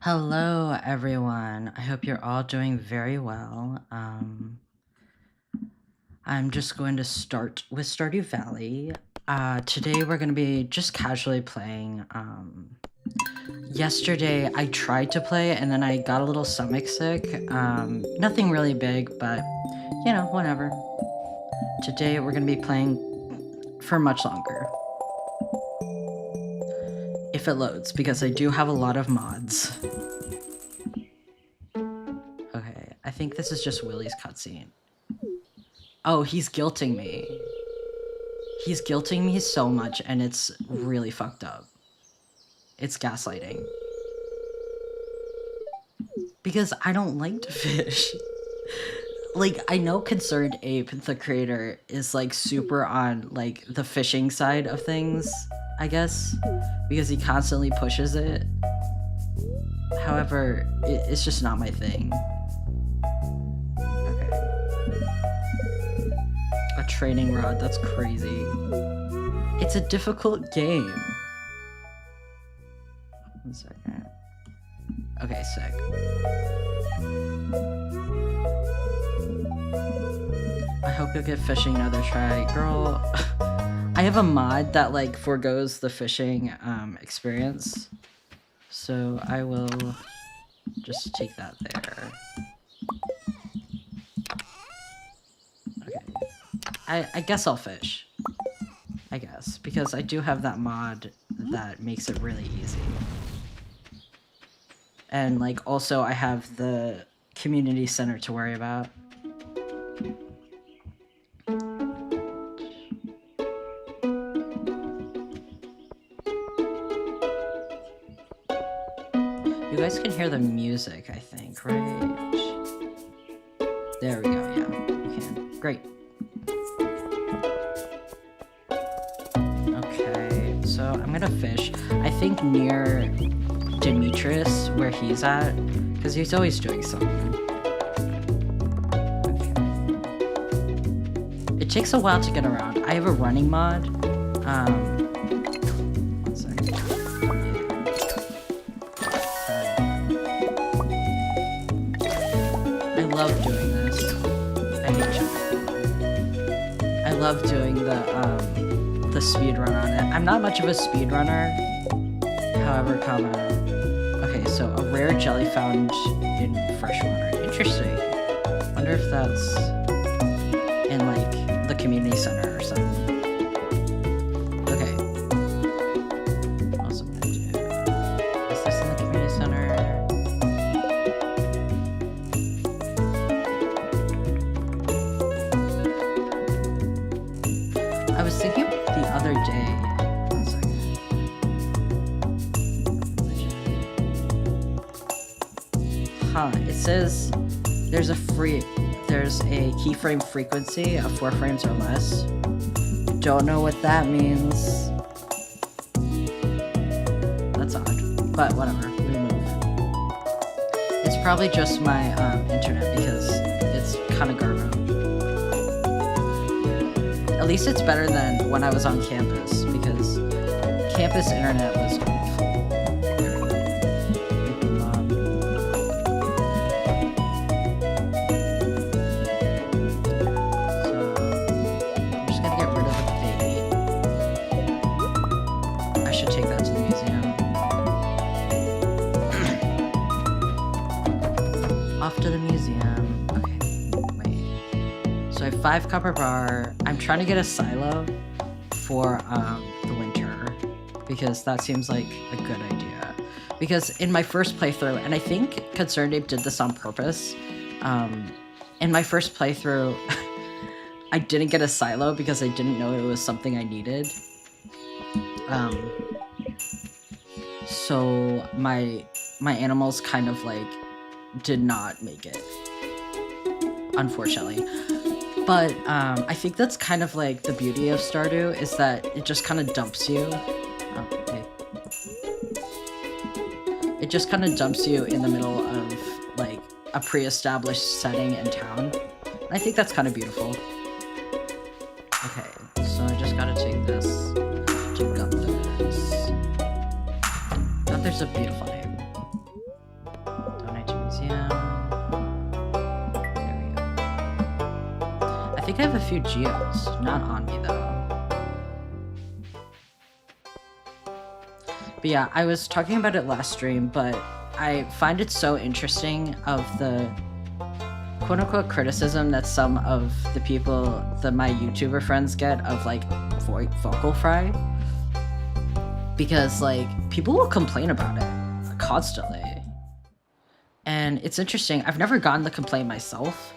Hello, everyone. I hope you're all doing very well. I'm just going to start with Stardew Valley. Today we're going to be just casually playing. Yesterday I tried to play and then I got a little stomach sick. Nothing really big, but you know, whatever. Today we're going to be playing for much longer. If it loads, because I do have a lot of mods. Okay, I think this is just Willie's cutscene. Oh, he's guilting me. He's guilting me so much, and it's really fucked up. It's gaslighting. Because I don't like to fish. Like, I know Concerned Ape, the creator, is, like, super on, like, the fishing side of things, I guess. Because he constantly pushes it. However, it's just not my thing. A training rod, that's crazy. It's a difficult game. 1 second. Okay, sick. I hope you'll get fishing another try. Girl, I have a mod that like forgoes the fishing experience. So I will just take that there. I guess I'll fish. I guess. Because I do have that mod that makes it really easy. And, like, also I have the community center to worry about. You guys can hear the music, I think, right? There we go, yeah. You can. Great. So I'm gonna fish, I think near Demetrius, where he's at, because he's always doing something. Okay. It takes a while to get around. I have a running mod. 1 second. I love doing this. I hate you. I love doing the speed run on it. I'm not much of a speed runner, however, okay, so a rare jelly found in freshwater. Interesting. Wonder if that's in like the community center or something. Okay. What else am I gonna do? Is this in the community center? I was thinking the other day. 1 second. Huh, it says there's a keyframe frequency of 4 frames or less. Don't know what that means. That's odd, but whatever, we move. It's probably just my internet because it's kind of garbage. At least it's better than when I was on campus, because campus internet was awful. So, I'm just gonna get rid of the bait. I should take that to the museum. Off to the museum. Okay, wait. So I have 5 copper bar. I'm trying to get a silo for the winter, because that seems like a good idea. Because in my first playthrough, and I think Concerned Ape did this on purpose, in my first playthrough, I didn't get a silo because I didn't know it was something I needed. So my animals kind of like did not make it, unfortunately. But I think that's kind of like the beauty of Stardew, is that it just kind of dumps you. Oh, okay. It just kind of dumps you in the middle of like a pre-established setting in town. And I think that's kind of beautiful. Okay, so I just gotta take this to Gunther's. Gunther's a beautiful name. think I have a few geos, not on me though. But yeah, I was talking about it last stream, but I find it so interesting of the quote-unquote criticism that some of the people that my YouTuber friends get of like vocal fry, because like people will complain about it constantly, and it's interesting. I've never gotten the complaint myself,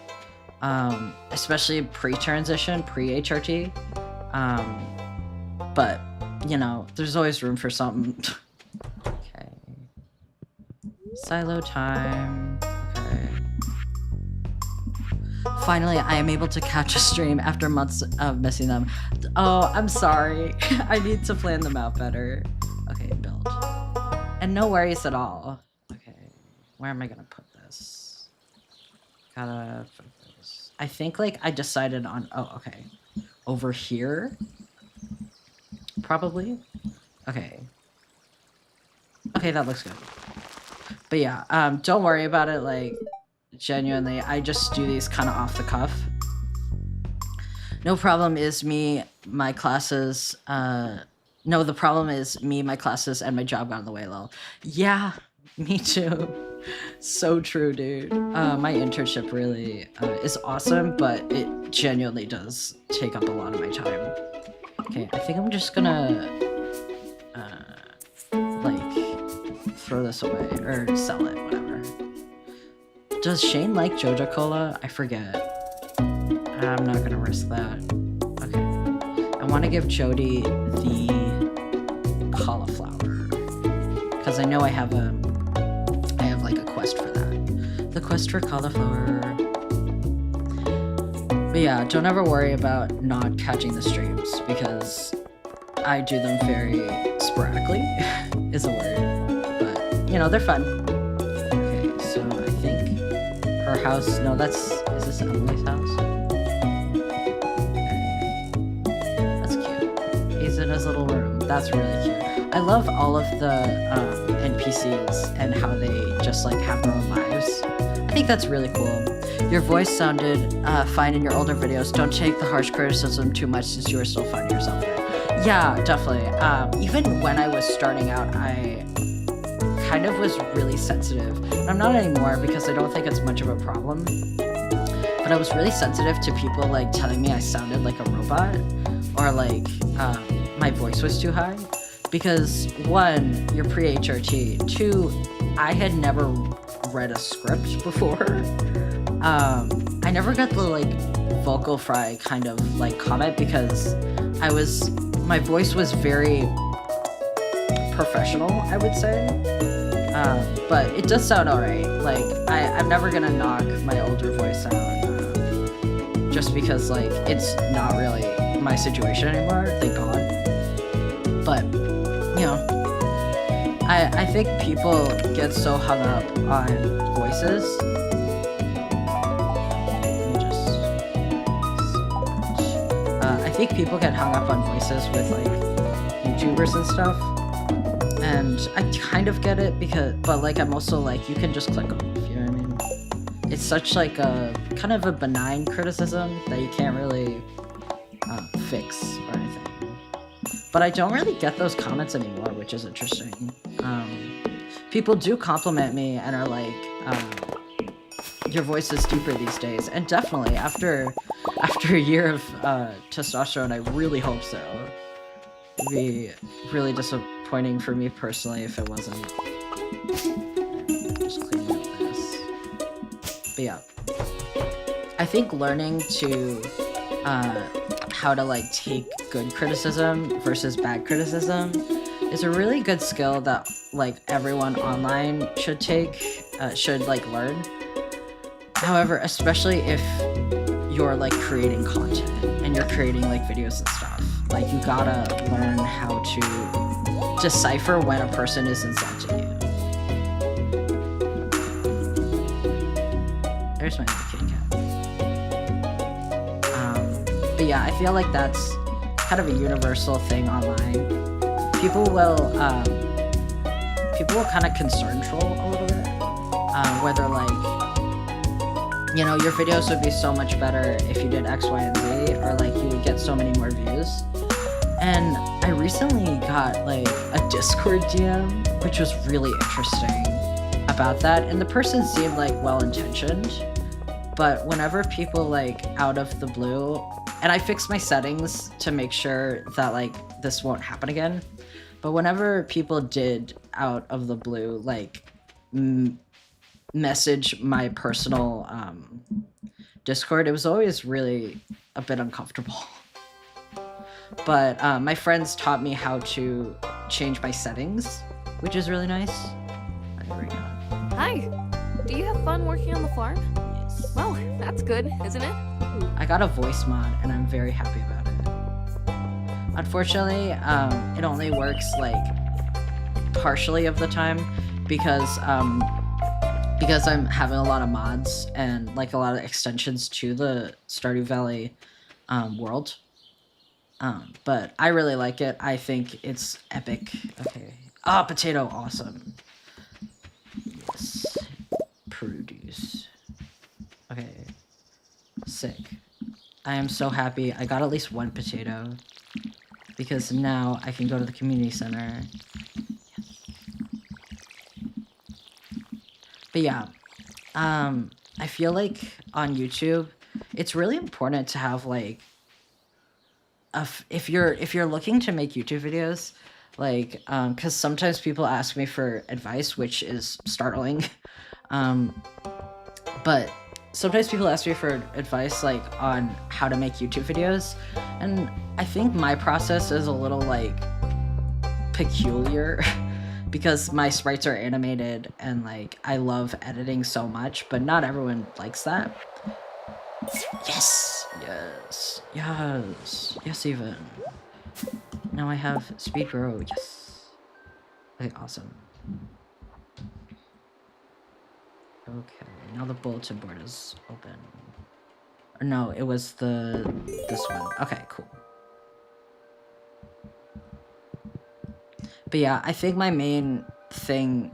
especially pre-transition, pre-HRT, but you know, there's always room for something. Okay. Silo time. Okay. Finally, I am able to catch a stream after months of missing them. Oh, I'm sorry. I need to plan them out better. Okay, build. And no worries at all. Okay. Where am I gonna put this? Gotta put this. I think like I decided on, oh, okay. Over here? Probably. Okay. Okay, that looks good. But yeah, don't worry about it, like, genuinely, I just do these kind of off the cuff. No problem is me, my classes, no, the problem is me, my classes, and my job got in the way, lol. Yeah, me too. So true, dude. My internship really is awesome, but it genuinely does take up a lot of my time. Okay, I think I'm just gonna, like, throw this away, or sell it, whatever. Does Shane like Joja Cola? I forget. I'm not gonna risk that. Okay. I want to give Jody the cauliflower, because I know I have like a quest for that. The quest for cauliflower. But yeah, don't ever worry about not catching the streams, because I do them very sporadically, is a word. But, you know, they're fun. Okay, so I think her house, no, is this Emily's house? Okay. That's cute. He's in his little room. That's really cute. I love all of the NPCs and how they just like have their own lives. I think that's really cool. Your voice sounded fine in your older videos. Don't take the harsh criticism too much since you are still finding yourself there. Yeah, definitely. Even when I was starting out, I kind of was really sensitive. I'm not anymore because I don't think it's much of a problem. But I was really sensitive to people like telling me I sounded like a robot, or like my voice was too high. Because one, you're pre-HRT. Two, I had never read a script before. I never got the like vocal fry kind of like comment, because my voice was very professional, I would say. But it does sound alright. Like, I'm never gonna knock my older voice out, just because like it's not really my situation anymore, thank God. But, you know, I think people get so hung up on voices. I think people get hung up on voices with like YouTubers and stuff, and I kind of get it, but like I'm also like, you can just click off, you know what I mean? It's such like a kind of a benign criticism that you can't really fix or anything. But I don't really get those comments anymore, which is interesting. People do compliment me and are like, your voice is deeper these days, and definitely after a year of testosterone, I really hope so. It'd be really disappointing for me personally if it wasn't. Just cleaning up this. But yeah, I think learning to how to like take good criticism versus bad criticism is a really good skill that like everyone online should like learn. However, especially if you're like creating content and you're creating like videos and stuff, like you gotta learn how to decipher when a person is insulting you. There's my kitty cat. But yeah, I feel like that's kind of a universal thing online. People will kind of concern troll a little bit, whether like, you know, your videos would be so much better if you did X, Y, and Z, or like you would get so many more views. And I recently got like a Discord DM, which was really interesting about that. And the person seemed like well-intentioned, but whenever people like out of the blue, and I fixed my settings to make sure that like this won't happen again. But whenever people did out of the blue, like message my personal Discord, it was always really a bit uncomfortable. But my friends taught me how to change my settings, which is really nice. There we go. Hi. Do you have fun working on the farm? Yes. Well, that's good, isn't it? I got a voice mod, and I'm very happy about it. Unfortunately, it only works like partially of the time because I'm having a lot of mods and like a lot of extensions to the Stardew Valley world. But I really like it. I think it's epic. Okay. Ah, potato, awesome. Yes. Produce. Okay. Sick. I am so happy. I got at least one potato. Because now I can go to the community center. Yes. But yeah. I feel like on YouTube, it's really important to have like if you're looking to make YouTube videos, like because sometimes people ask me for advice, which is startling. But sometimes people ask me for advice like on how to make YouTube videos, and I think my process is a little like peculiar because my sprites are animated and like I love editing so much, but not everyone likes that. Yes! Yes! Yes! Yes, even. Now I have speed grow. Yes! Okay, awesome. Okay, now the bulletin board is open. Or no, it was this one. Okay, cool. But yeah, I think my main thing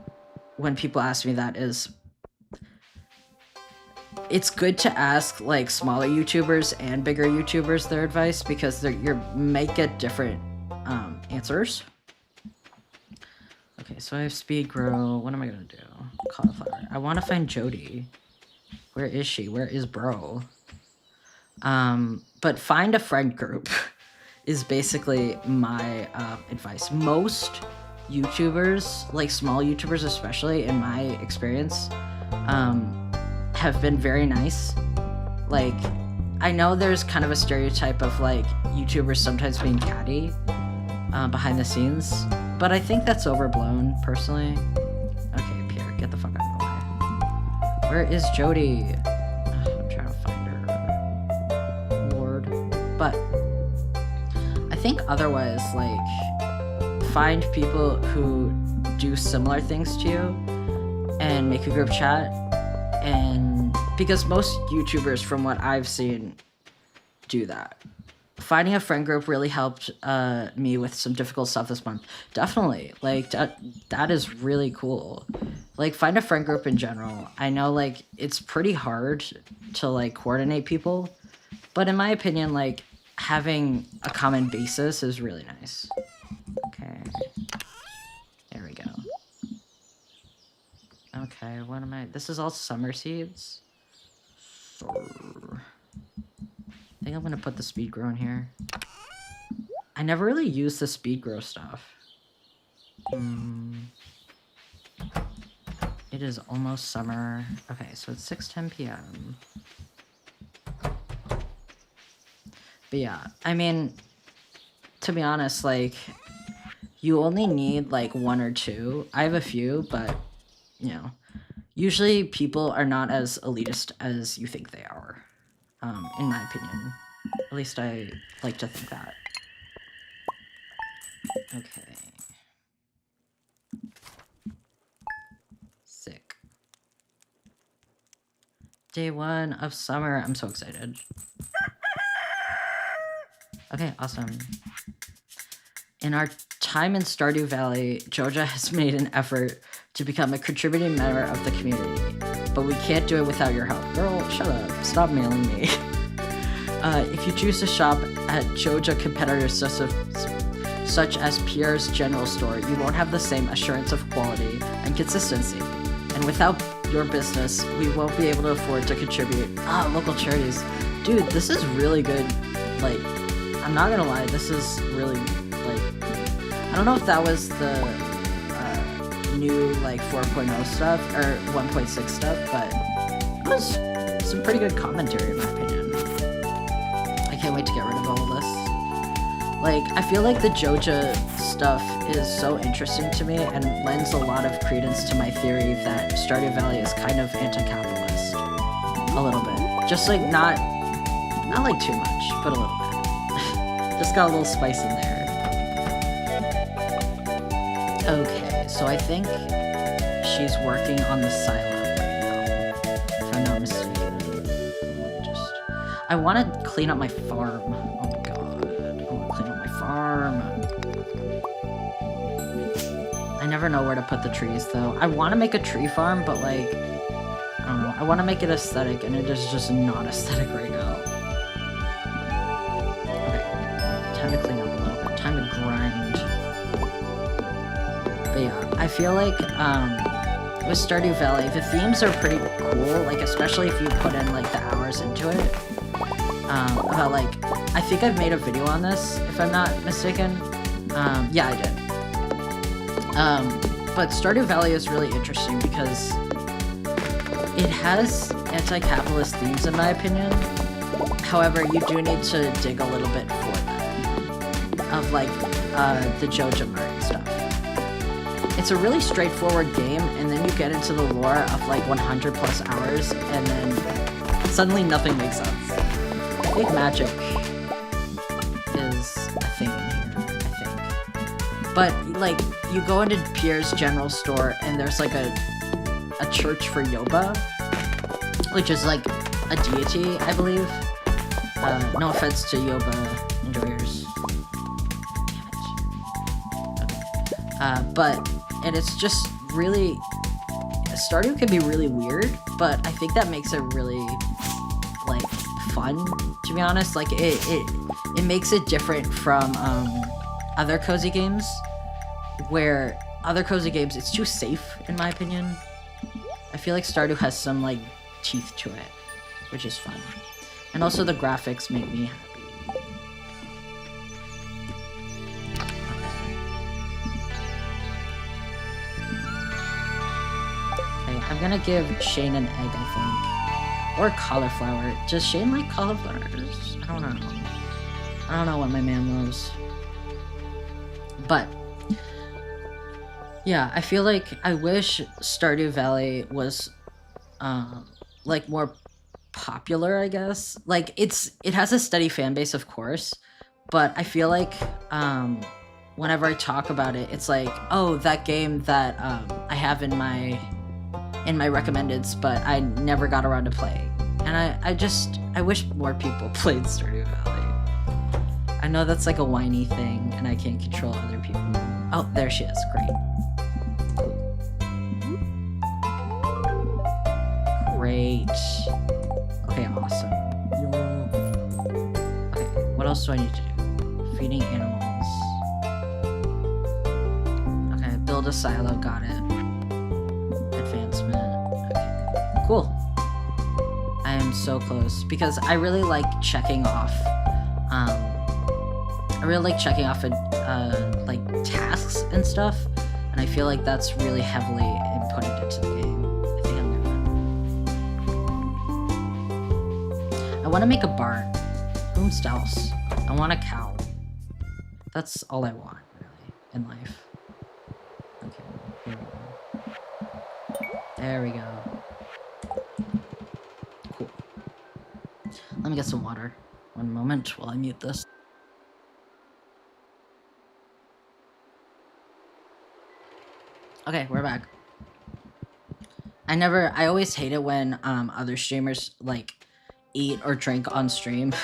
when people ask me that is it's good to ask like smaller YouTubers and bigger YouTubers their advice because you might get different answers. Okay, so I have speed grow. What am I gonna do? Cauliflower. I want to find Jody. Where is she? Where is bro? But find a friend group is basically my advice. Most YouTubers, like small YouTubers especially, in my experience, have been very nice. Like, I know there's kind of a stereotype of like YouTubers sometimes being catty behind the scenes, but I think that's overblown personally. Okay, Pierre, get the fuck out of the way. Where is Jody? I'm trying to find her. Lord. But I think otherwise, like, find people who do similar things to you and make a group chat. And because most YouTubers, from what I've seen, do that. Finding a friend group really helped me with some difficult stuff this month. Definitely. Like, that is really cool. Like, find a friend group in general. I know, like, it's pretty hard to, like, coordinate people. But in my opinion, like, having a common basis is really nice. Okay. There we go. Okay, what am I... This is all summer seeds. So... I think I'm gonna put the speed grow in here. I never really used the speed grow stuff. It is almost summer. Okay, so it's 6:10 p.m. But yeah, I mean, to be honest, like, you only need like one or two. I have a few, but, you know, usually people are not as elitist as you think they are. In my opinion. At least I like to think that. Okay. Sick. Day 1 of summer. I'm so excited. Okay, awesome. In our time in Stardew Valley, Joja has made an effort to become a contributing member of the community. but we can't do it without your help. Girl, shut up. Stop mailing me. If you choose to shop at Joja competitors such as Pierre's General Store, you won't have the same assurance of quality and consistency. And without your business, we won't be able to afford to contribute. Local charities. Dude, this is really good. Like, I'm not gonna lie, this is really, like, I don't know if that was the new, like, 4.0 stuff, or 1.6 stuff, but it was some pretty good commentary in my opinion. I can't wait to get rid of all this. Like, I feel like the Joja stuff is so interesting to me and lends a lot of credence to my theory that Stardew Valley is kind of anti-capitalist. A little bit. Just like, not like too much, but a little bit. Just got a little spice in there. Okay, so I think she's working on the silo right now, if I'm not mistaken. I want to clean up my farm. Oh my god, I want to clean up my farm. I never know where to put the trees though. I want to make a tree farm, but like, I don't know. I want to make it aesthetic, and it is just not aesthetic right now. Okay, time to clean up a little bit. Time to grind. But yeah, I feel like with Stardew Valley, the themes are pretty cool. Like, especially if you put in like the hours into it. About like, I think I've made a video on this, if I'm not mistaken. Yeah, I did. But Stardew Valley is really interesting because it has anti-capitalist themes in my opinion. However, you do need to dig a little bit for them. Of like, the Joja Murray stuff. It's a really straightforward game, and then you get into the lore of like 100 plus hours, and then suddenly nothing makes sense. I think magic is a thing here, I think. But, like, you go into Pierre's General Store, and there's, like, a church for Yoba, which is, like, a deity, I believe. No offense to Yoba enjoyers. Damn it. Okay. And it's just really... Stardew can be really weird, but I think that makes it really, like, fun, to be honest. Like, it makes it different from other cozy games, where other cozy games, it's too safe, in my opinion. I feel like Stardew has some, like, teeth to it, which is fun. And also the graphics make me happy. Okay, I'm gonna give Shane an egg, I think. Or cauliflower. Does Shane like cauliflowers? I don't know. I don't know what my man loves. But, yeah, I feel like I wish Stardew Valley was, like, more popular, I guess. Like, it has a steady fan base, of course, but I feel like, whenever I talk about it, it's like, oh, that game that, I have in my recommendeds, but I never got around to playing. And I wish more people played Stardew Valley. I know that's like a whiny thing, and I can't control other people. Oh, there she is. Great. Great. Okay, awesome. Okay, what else do I need to do? Feeding animals. Okay, build a silo, got it. Advancement. Okay, cool. I am so close, because I really like checking off, like, tasks and stuff, and I feel like that's really heavily inputted into the game. I think I'm gonna... I want to make a barn. Whomst else? I want a cow. That's all I want, really, in life. Okay, here we go. There we go. Cool. Let me get some water. One moment while I mute this. Okay, we're back. I always hate it when other streamers like eat or drink on stream.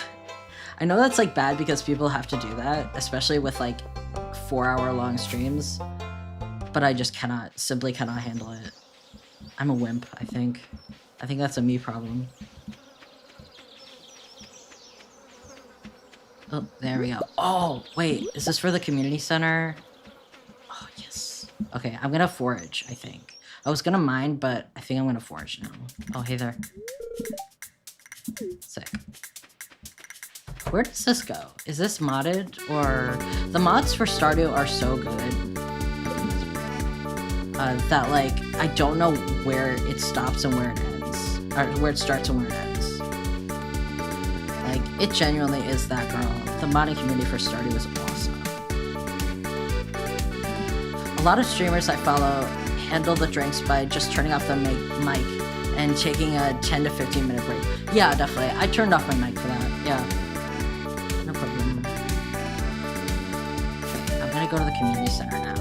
I know that's like bad because people have to do that, especially with like 4-hour-long streams, but I just simply cannot handle it. I'm a wimp, I think. I think that's a me problem. Oh, there we go. Oh, wait, is this for the community center? Oh, yes. Okay, I'm gonna forage, I think. I was gonna mine, but I think I'm gonna forage now. Oh, hey there. Sick. Where does this go? Is this modded, or... The mods for Stardew are so good. That, like, I don't know where it stops and where it ends. Or where it starts and where it ends. Like, it genuinely is that girl. The modding community for Stardew is awesome. A lot of streamers I follow handle the drinks by just turning off the mic and taking a 10 to 15 minute break. Yeah, definitely. I turned off my mic for that. Yeah. No problem. Okay, I'm gonna go to the community center now.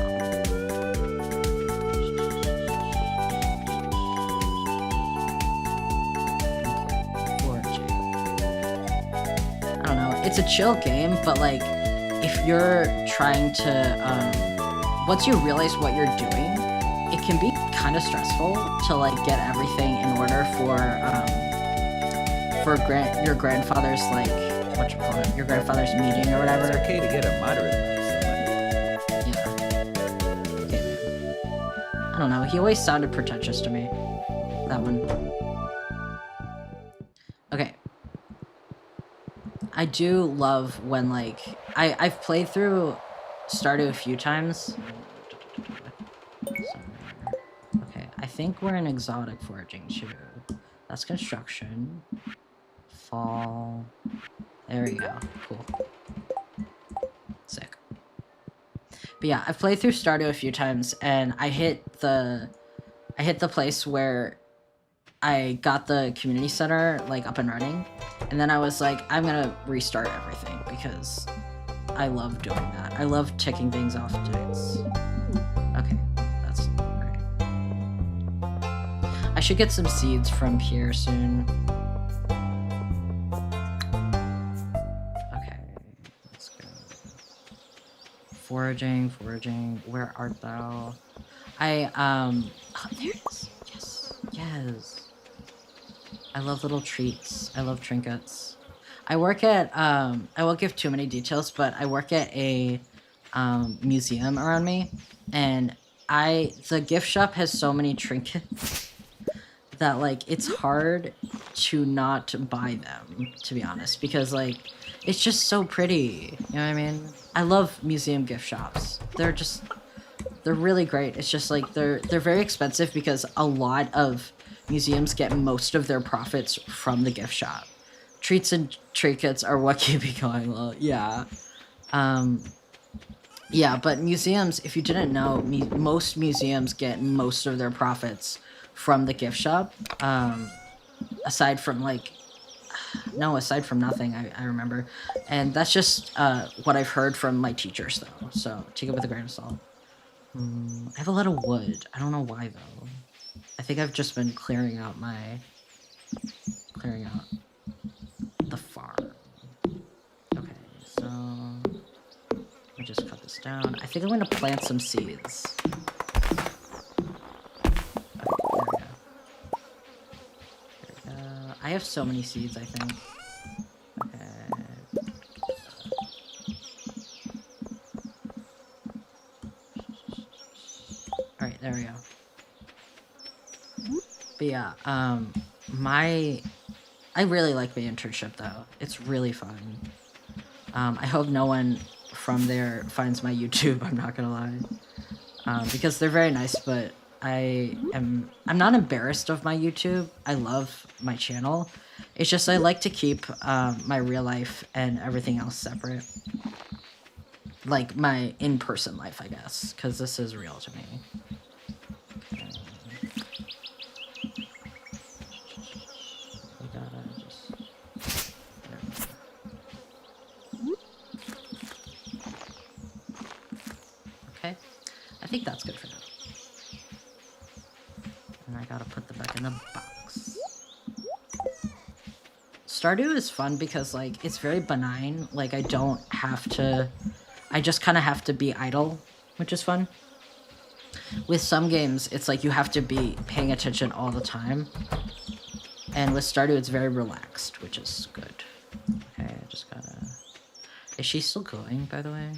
It's a chill game, but like, if you're trying to, once you realize what you're doing, it can be kind of stressful to like get everything in order for your grandfather's like, your grandfather's meeting or whatever. It's okay to get a moderate amount of Yeah. Okay. I don't know. He always sounded pretentious to me. That one. Okay. I do love when, like, I've played through Stardew a few times. Okay, I think we're in exotic foraging too. That's construction. Fall. There we go. Cool. Sick. But yeah, I've played through Stardew a few times, and I hit the place where I got the community center, like, up and running. And then I was like, I'm gonna restart everything because I love doing that. I love ticking things off dates. Okay, that's great. I should get some seeds from Pierre soon. Okay, let's go. Foraging. Where art thou? Oh, there it is. Yes. I love little treats. I love trinkets. I work at, I won't give too many details, but I work at a museum around me, and the gift shop has so many trinkets that, like, it's hard to not buy them, to be honest, because, like, it's just so pretty, you know what I mean? I love museum gift shops. They're really great. It's just, like, they're very expensive because a lot of museums get most of their profits from the gift shop. Treats and trinkets are what keep me going. Well, yeah. Yeah, but museums, if you didn't know, most museums get most of their profits from the gift shop. Aside from nothing, I remember. And that's just what I've heard from my teachers, though. So take it with a grain of salt. I have a lot of wood. I don't know why, though. I think I've just been clearing out the farm. Okay, so let me just cut this down. I think I'm gonna plant some seeds. Okay, there we go. I have so many seeds, I think. Okay. Alright, there we go. But yeah, I really like my internship, though. It's really fun. I hope no one from there finds my YouTube, I'm not gonna lie. Because they're very nice, but I'm not embarrassed of my YouTube. I love my channel. It's just I like to keep my real life and everything else separate. Like my in-person life, I guess, because this is real to me. Okay, I think that's good for now. And I gotta put them back in the box. Stardew is fun because, like, it's very benign. Like, I don't have to... I just kind of have to be idle, which is fun. With some games, it's like you have to be paying attention all the time. And with Stardew, it's very relaxed, which is good. Okay, I just gotta... Is she still going, by the way?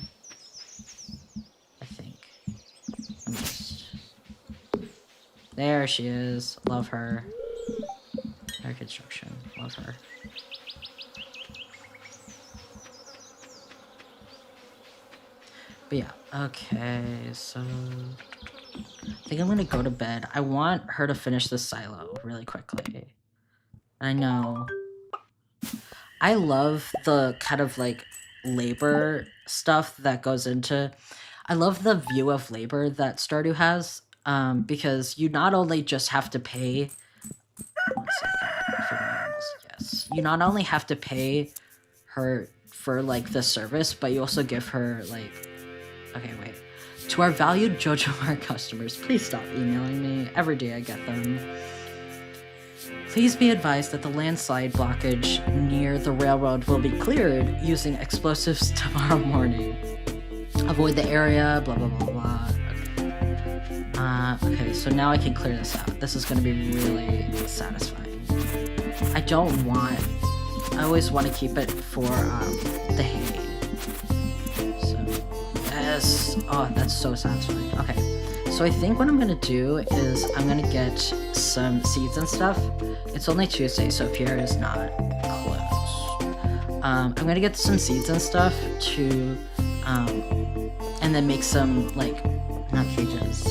I think. I'm just... There she is. Love her. Air construction. Love her. But yeah, okay, so... I think I'm gonna go to bed. I want her to finish the silo really quickly. I know. I love the kind of like labor stuff that goes into... I love the view of labor that Stardew has, because you not only just have to pay... One second. Yes. You not only have to pay her for like the service, but you also give her like... Okay, wait. To our valued JoJo customers, please stop emailing me. Every day I get them. Please be advised that the landslide blockage near the railroad will be cleared using explosives tomorrow morning. Avoid the area, blah, blah, blah, blah. Okay. Okay, so now I can clear this out. This is going to be really satisfying. I don't want... I always want to keep it for the hay. Yes. Oh, that's so satisfying. Okay. So I think what I'm gonna do is I'm gonna get some seeds and stuff. It's only Tuesday, so Pierre is not close. I'm gonna get some seeds and stuff to, and then make some, like, not cages.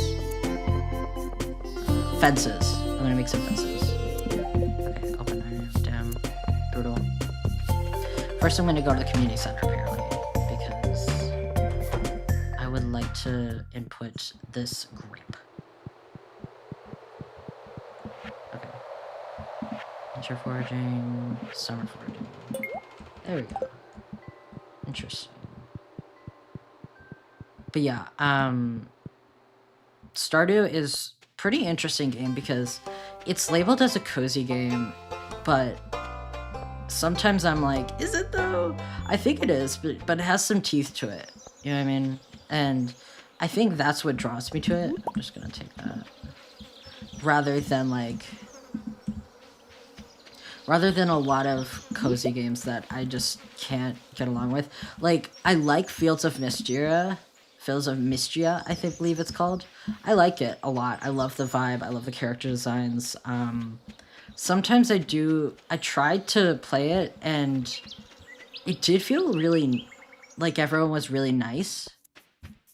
Fences. I'm gonna make some fences. Okay, open iron, dim, brutal. First I'm gonna go to the community center, apparently. Would like to input this grip. Okay. Winter foraging, summer foraging. There we go. Interesting. But yeah, Stardew is pretty interesting game because it's labeled as a cozy game, but sometimes I'm like, is it though? I think it is, but it has some teeth to it. You know what I mean? And I think that's what draws me to it. I'm just gonna take that. Rather than a lot of cozy games that I just can't get along with. Like, I like Fields of Mystia, I believe it's called. I like it a lot. I love the vibe. I love the character designs. Sometimes I tried to play it, and it did feel really, like everyone was really nice.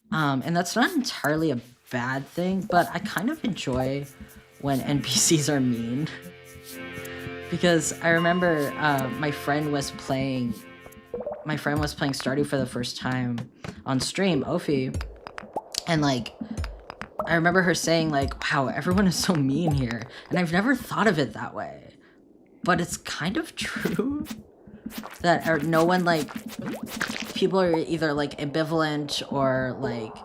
And that's not entirely a bad thing, but I kind of enjoy when NPCs are mean. Because I remember my friend was playing Stardew for the first time on stream, Ophi, and like, I remember her saying like, wow, everyone is so mean here, and I've never thought of it that way. But it's kind of true. That no one, like, people are either like ambivalent or like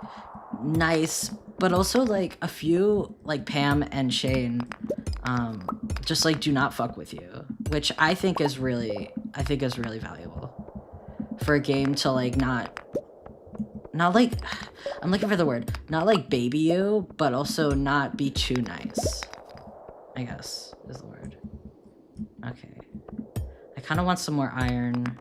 nice, but also like a few, like Pam and Shane, just like do not fuck with you, which I think is really valuable for a game to like not like, I'm looking for the word, not like baby you, but also not be too nice, I guess is the word. Okay. I kind of want some more iron.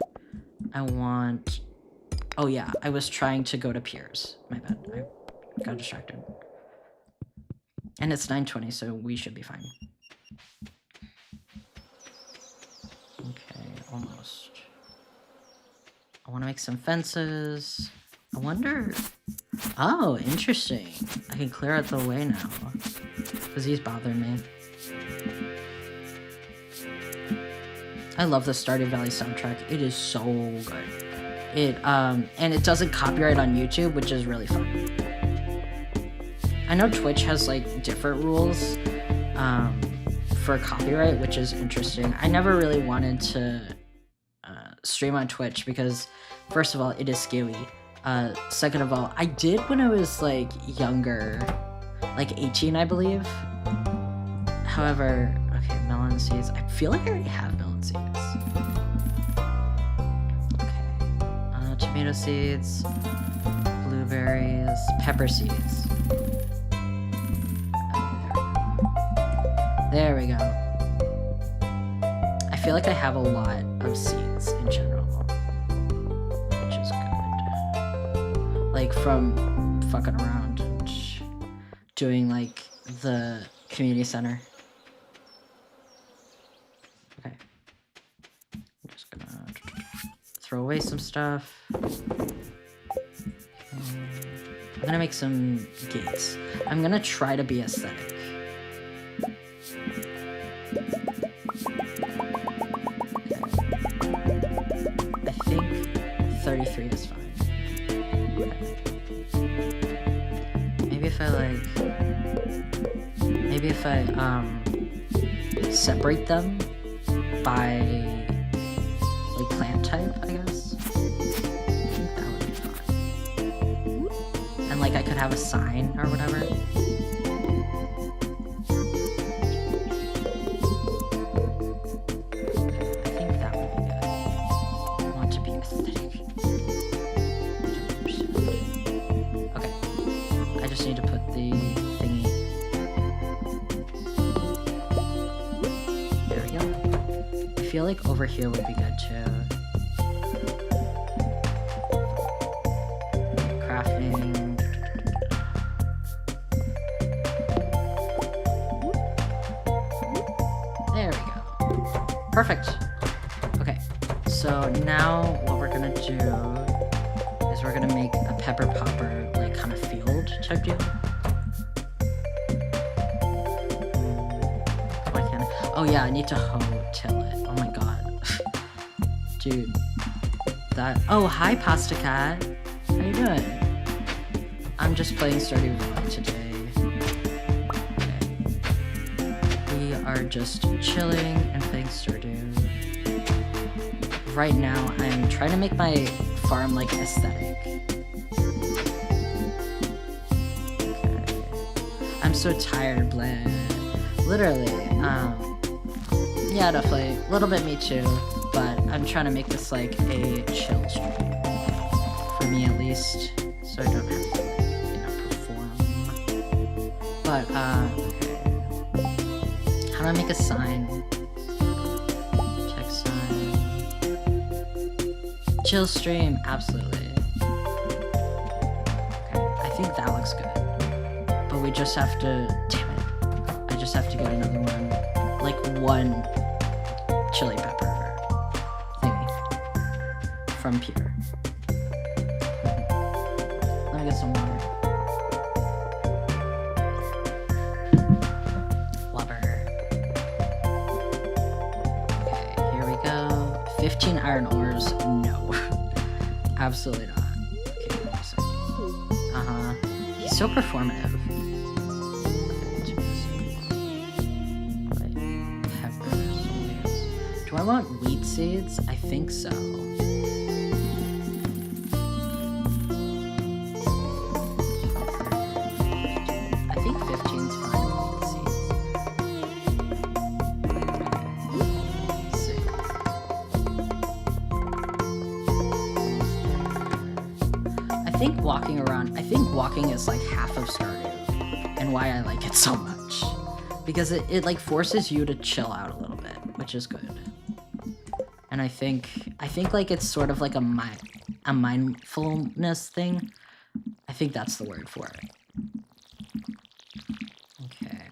Oh yeah, I was trying to go to Piers. My bad, I got distracted. And it's 9:20, so we should be fine. Okay, almost. I want to make some fences. I wonder... Oh, interesting. I can clear out the way now. Because he's bothering me. I love the Stardew Valley soundtrack. It is so good. And it doesn't copyright on YouTube, which is really fun. I know Twitch has like different rules for copyright, which is interesting. I never really wanted to stream on Twitch because, first of all, it is scaly. Second of all, I did when I was like younger, like 18, I believe. However, okay, melon seeds. I feel like I already have melon seeds. Okay, tomato seeds, blueberries, pepper seeds. Okay, there we go. feel like I have a lot of seeds in general, which is good. Like from fucking around and doing like the community center. Okay. I'm just gonna throw away some stuff. I'm gonna make some gates. I'm gonna try to be aesthetic. I think 33 is fine. Maybe if I separate them by like plant type, I guess. I think that would be fine. And like I could have a sign or whatever. I think that would be good. I want to be aesthetic. 100%. Okay. I just need to put the thingy. There we go. I feel like over here would be good too. Crafting. There we go. Perfect. Okay, so now what we're gonna do is we're gonna make a pepper popper, like kind of field type deal. Why can't I? Oh yeah, I need to till it. Oh my god. Dude. That. Oh, hi, Pasta Cat. How you doing? I'm just playing Stardew today. We are just chilling and playing Stardew. Right now, I'm trying to make my farm like aesthetic. Okay. I'm so tired, Blaine. Literally. Yeah, definitely. A little bit me too. But I'm trying to make this like a chill stream. For me at least. So I don't have to, perform. But, okay. How do I make a sign? Text sign. Chill stream, absolutely. Okay, I think that looks good. But we just have to, damn it. I just have to get another one. Like one chili pepper thingy. From Peter. Let me get some water. Blubber. Okay, here we go. 15 iron ores. No. Absolutely not. Okay, wait a second. Uh-huh. He's so performative. Okay, peppers. Do I want wheat seeds? I think so. Walking is like half of Stardew, and why I like it so much, because it like forces you to chill out a little bit, which is good. And I think like it's sort of like a mindfulness thing. I think that's the word for it. Okay.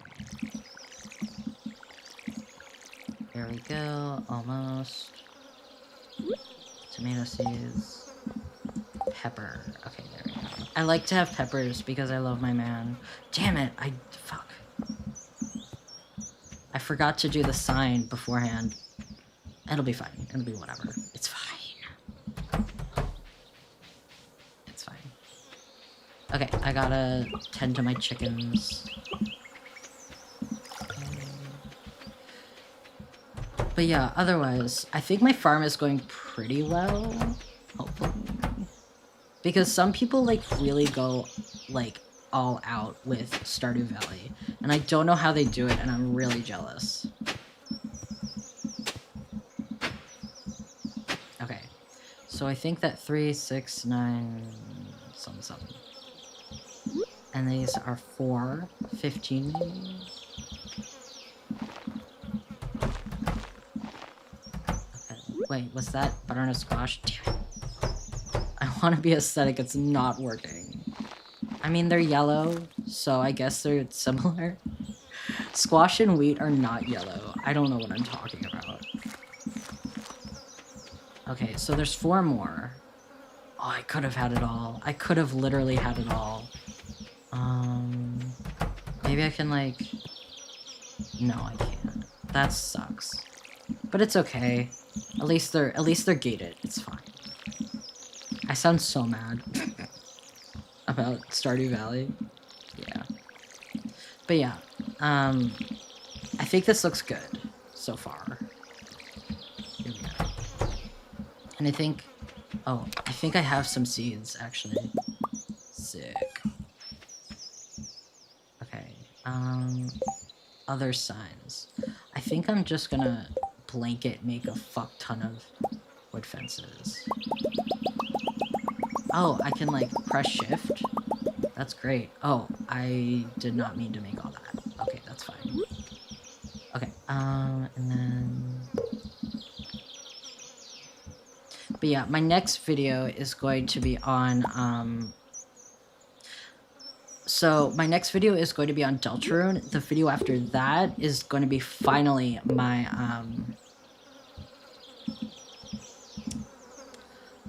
There we go. Almost. Tomato seeds. Pepper. Okay, there we go. I like to have peppers because I love my man. Damn it, fuck. I forgot to do the sign beforehand. It'll be fine. It'll be whatever. It's fine. It's fine. Okay, I gotta tend to my chickens. But yeah, otherwise, I think my farm is going pretty well. Hopefully. Because some people, like, really go, like, all out with Stardew Valley. And I don't know how they do it, and I'm really jealous. Okay. So I think that 3, 6, 9... something. And these are 4, 15... Wait, was that butternut squash? Damn it. I want to be aesthetic, it's not working. I mean, they're yellow, so I guess they're similar. Squash and wheat are not yellow. I don't know what I'm talking about. Okay, so there's 4 more. Oh, I could have had it all. I could have literally had it all. Maybe I can, like... No, I can't. That sucks. But it's okay. At least they're gated. It's fine. I sound so mad about Stardew Valley. Yeah. But yeah, I think this looks good so far. Here we go. And I think, oh, I think I have some seeds actually. Sick. Okay. Other signs. I think I'm just gonna blanket make a fuck ton of wood fences. Oh, I can like press shift. That's great. Oh, I did not mean to make all that. Okay, that's fine. Okay, and then... But yeah, my next video is going to be on, So, my next video is going to be on Deltarune. The video after that is going to be finally my,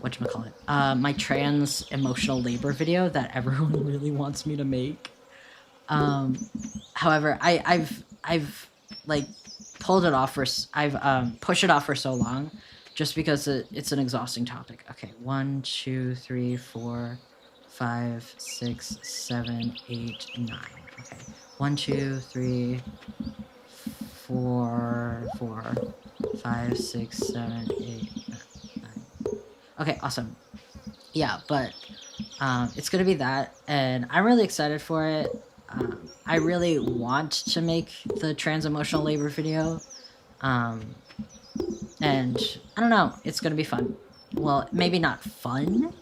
whatchamacallit? My trans emotional labor video that everyone really wants me to make. However, I've like pulled it off for I've pushed it off for so long, just because it's an exhausting topic. Okay, 1, 2, 3, 4, 5, 6, 7, 8, 9. Okay, 1, 2, 3, 4, 5, 6, 7, 8, 9. Okay, awesome. Yeah, but it's gonna be that, and I'm really excited for it. I really want to make the trans emotional labor video, and I don't know, it's gonna be fun. Well, maybe not fun,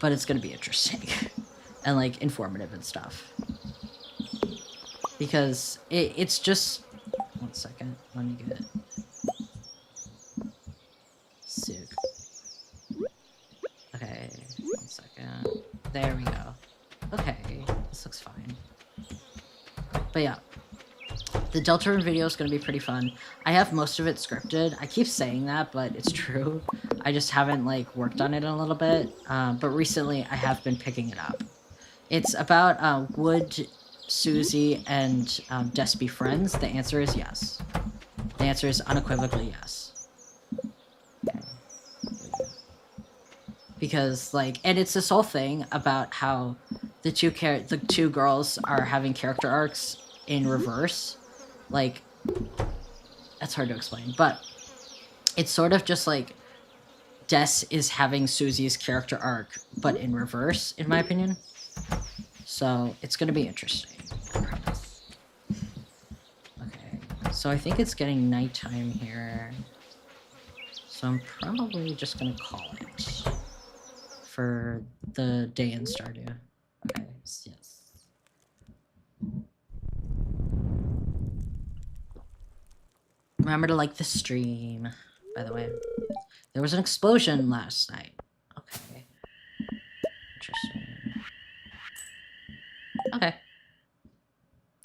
but it's gonna be interesting and like informative and stuff, because it's just 1 second, let me get it. Sick. Okay, 1 second. There we go. Okay, this looks fine. But yeah, the Deltarune video is going to be pretty fun. I have most of it scripted. I keep saying that, but it's true. I just haven't, like, worked on it in a little bit. But recently, I have been picking it up. It's about Would Susie and Des be friends? The answer is yes. The answer is unequivocally yes. Okay. Because, like, and it's this whole thing about how the two girls are having character arcs in reverse. Like, that's hard to explain, but it's sort of just like Des is having Susie's character arc, but in reverse, in my opinion. So it's gonna be interesting, I promise. Okay, so I think it's getting nighttime here, so I'm probably just gonna call it for the day in Stardew. Okay, yes. Remember to like the stream, by the way. There was an explosion last night. Okay. Interesting. Okay.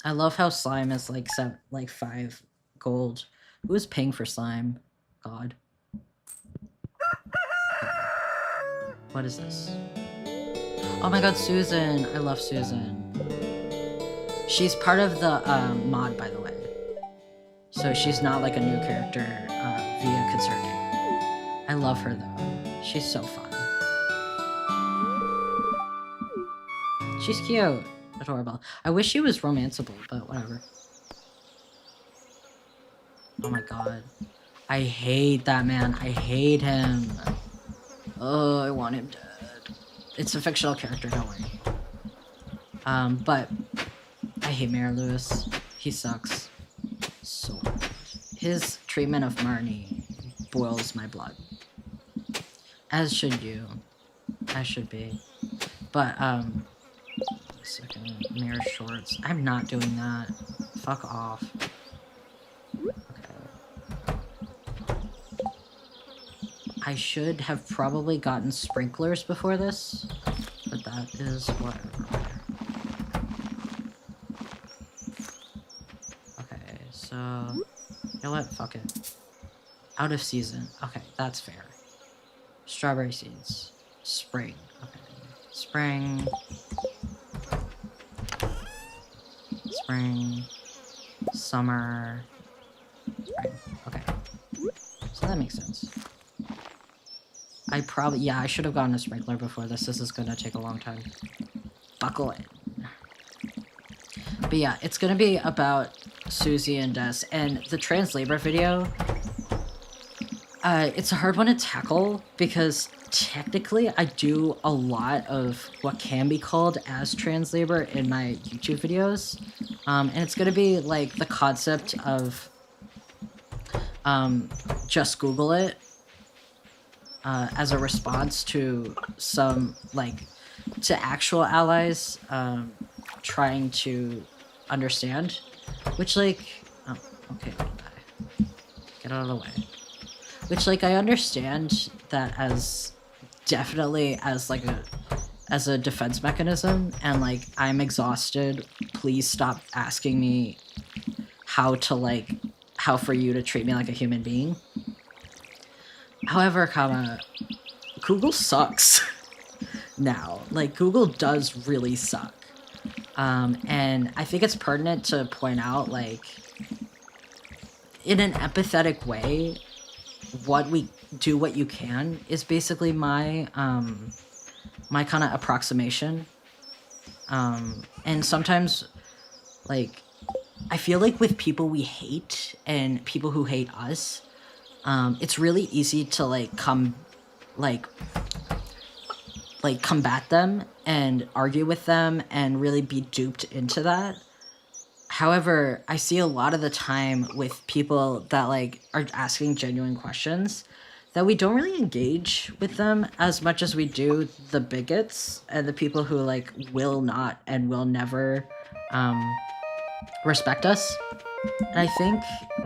I love how slime is like 5 gold. Who is paying for slime? God. Okay. What is this? Oh my god, Susan! I love Susan. She's part of the mod, by the way. So she's not like a new character via Concerning. I love her though. She's so fun. She's cute. Adorable. I wish she was romanceable, but whatever. Oh my god. I hate that man. I hate him. Oh, I want him dead. It's a fictional character, don't worry. But I hate Mayor Lewis. He sucks. So bad. His treatment of Marnie boils my blood. As should you. As should be. But, second, Mayor Shorts. I'm not doing that. Fuck off. Okay. I should have probably gotten sprinklers before this, but that is whatever. Okay, so... You know what? Fuck it. Out of season. Okay, that's fair. Strawberry seeds. Spring. Okay. Spring. Spring. Summer. Spring. Okay. So that makes sense. Yeah, I should have gotten a sprinkler before this. This is gonna take a long time. Buckle in. But yeah, it's gonna be about Susie and Des, and the trans labor video, it's a hard one to tackle because technically I do a lot of what can be called as trans labor in my YouTube videos, and it's gonna be like the concept of just Google it as a response to some, like, to actual allies trying to understand, which, like, oh, okay, get out of the way. Which, like, I understand that as definitely as, like, as a defense mechanism, and, like, I'm exhausted, please stop asking me how for you to treat me like a human being. However, Google sucks now. Like, Google does really suck. And I think it's pertinent to point out, like, in an empathetic way, what you can is basically my my kind of approximation. And sometimes, like, I feel like with people we hate and people who hate us, it's really easy to, like, combat them and argue with them and really be duped into that. However, I see a lot of the time with people that, like, are asking genuine questions that we don't really engage with them as much as we do the bigots and the people who, like, will not and will never respect us. And I think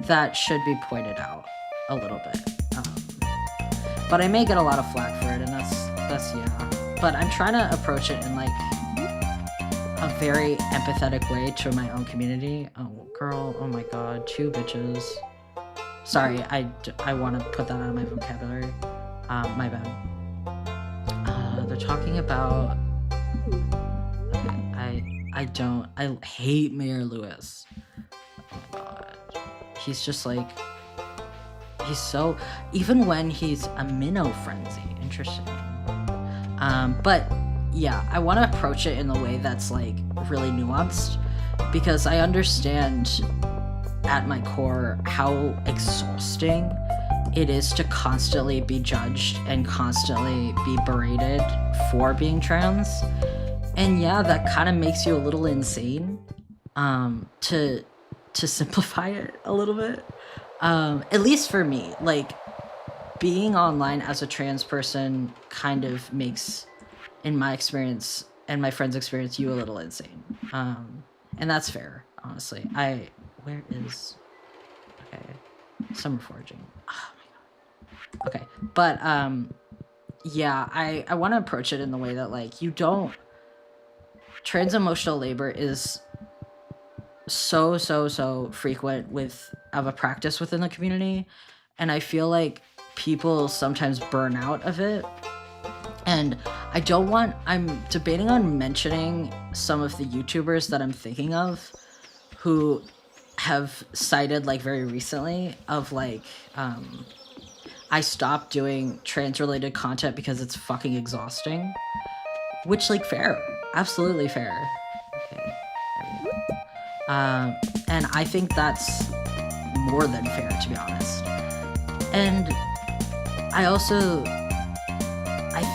that should be pointed out a little bit. But I may get a lot of flack for it, and that's yeah. But I'm trying to approach it in, like, a very empathetic way to my own community. Oh, girl, oh my god, 2 bitches. Sorry, I want to put that out of my vocabulary. My bad. They're talking about... Okay, I hate Mayor Lewis. Oh my god. He's just, like... He's so... Even when he's a minnow frenzy. Interesting. But... yeah, I want to approach it in a way that's, like, really nuanced, because I understand at my core how exhausting it is to constantly be judged and constantly be berated for being trans. And yeah, that kind of makes you a little insane, to simplify it a little bit. At least for me, like, being online as a trans person kind of makes, in my experience and my friend's experience, you a little insane. And that's fair, honestly. Where is... Okay. Summer foraging. Oh my god. Okay. But, yeah, I want to approach it in the way that, like, you don't... Trans emotional labor is so frequent of a practice within the community. And I feel like people sometimes burn out of it. And I'm debating on mentioning some of the YouTubers that I'm thinking of who have cited, like, very recently of, like, I stopped doing trans-related content because it's fucking exhausting. Which, like, fair. Absolutely fair. Okay. There we go. And I think that's more than fair, to be honest. And I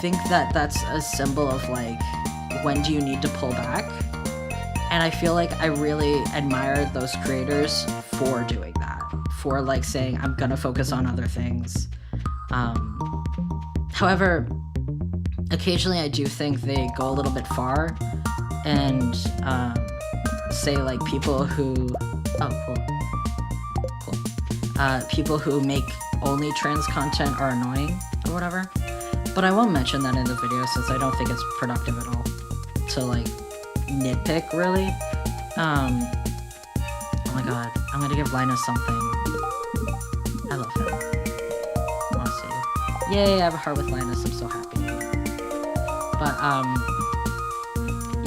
think that that's a symbol of, like, when do you need to pull back? And I feel like I really admire those creators for doing that. For, like, saying, I'm gonna focus on other things. However, occasionally I do think they go a little bit far and say, like, people who... Oh, cool. People who make only trans content are annoying a or whatever. But I won't mention that in the video since I don't think it's productive at all to like nitpick really. Oh my god, I'm gonna give Linus something. I love him. Let's see. Yay, I have a heart with Linus, I'm so happy. But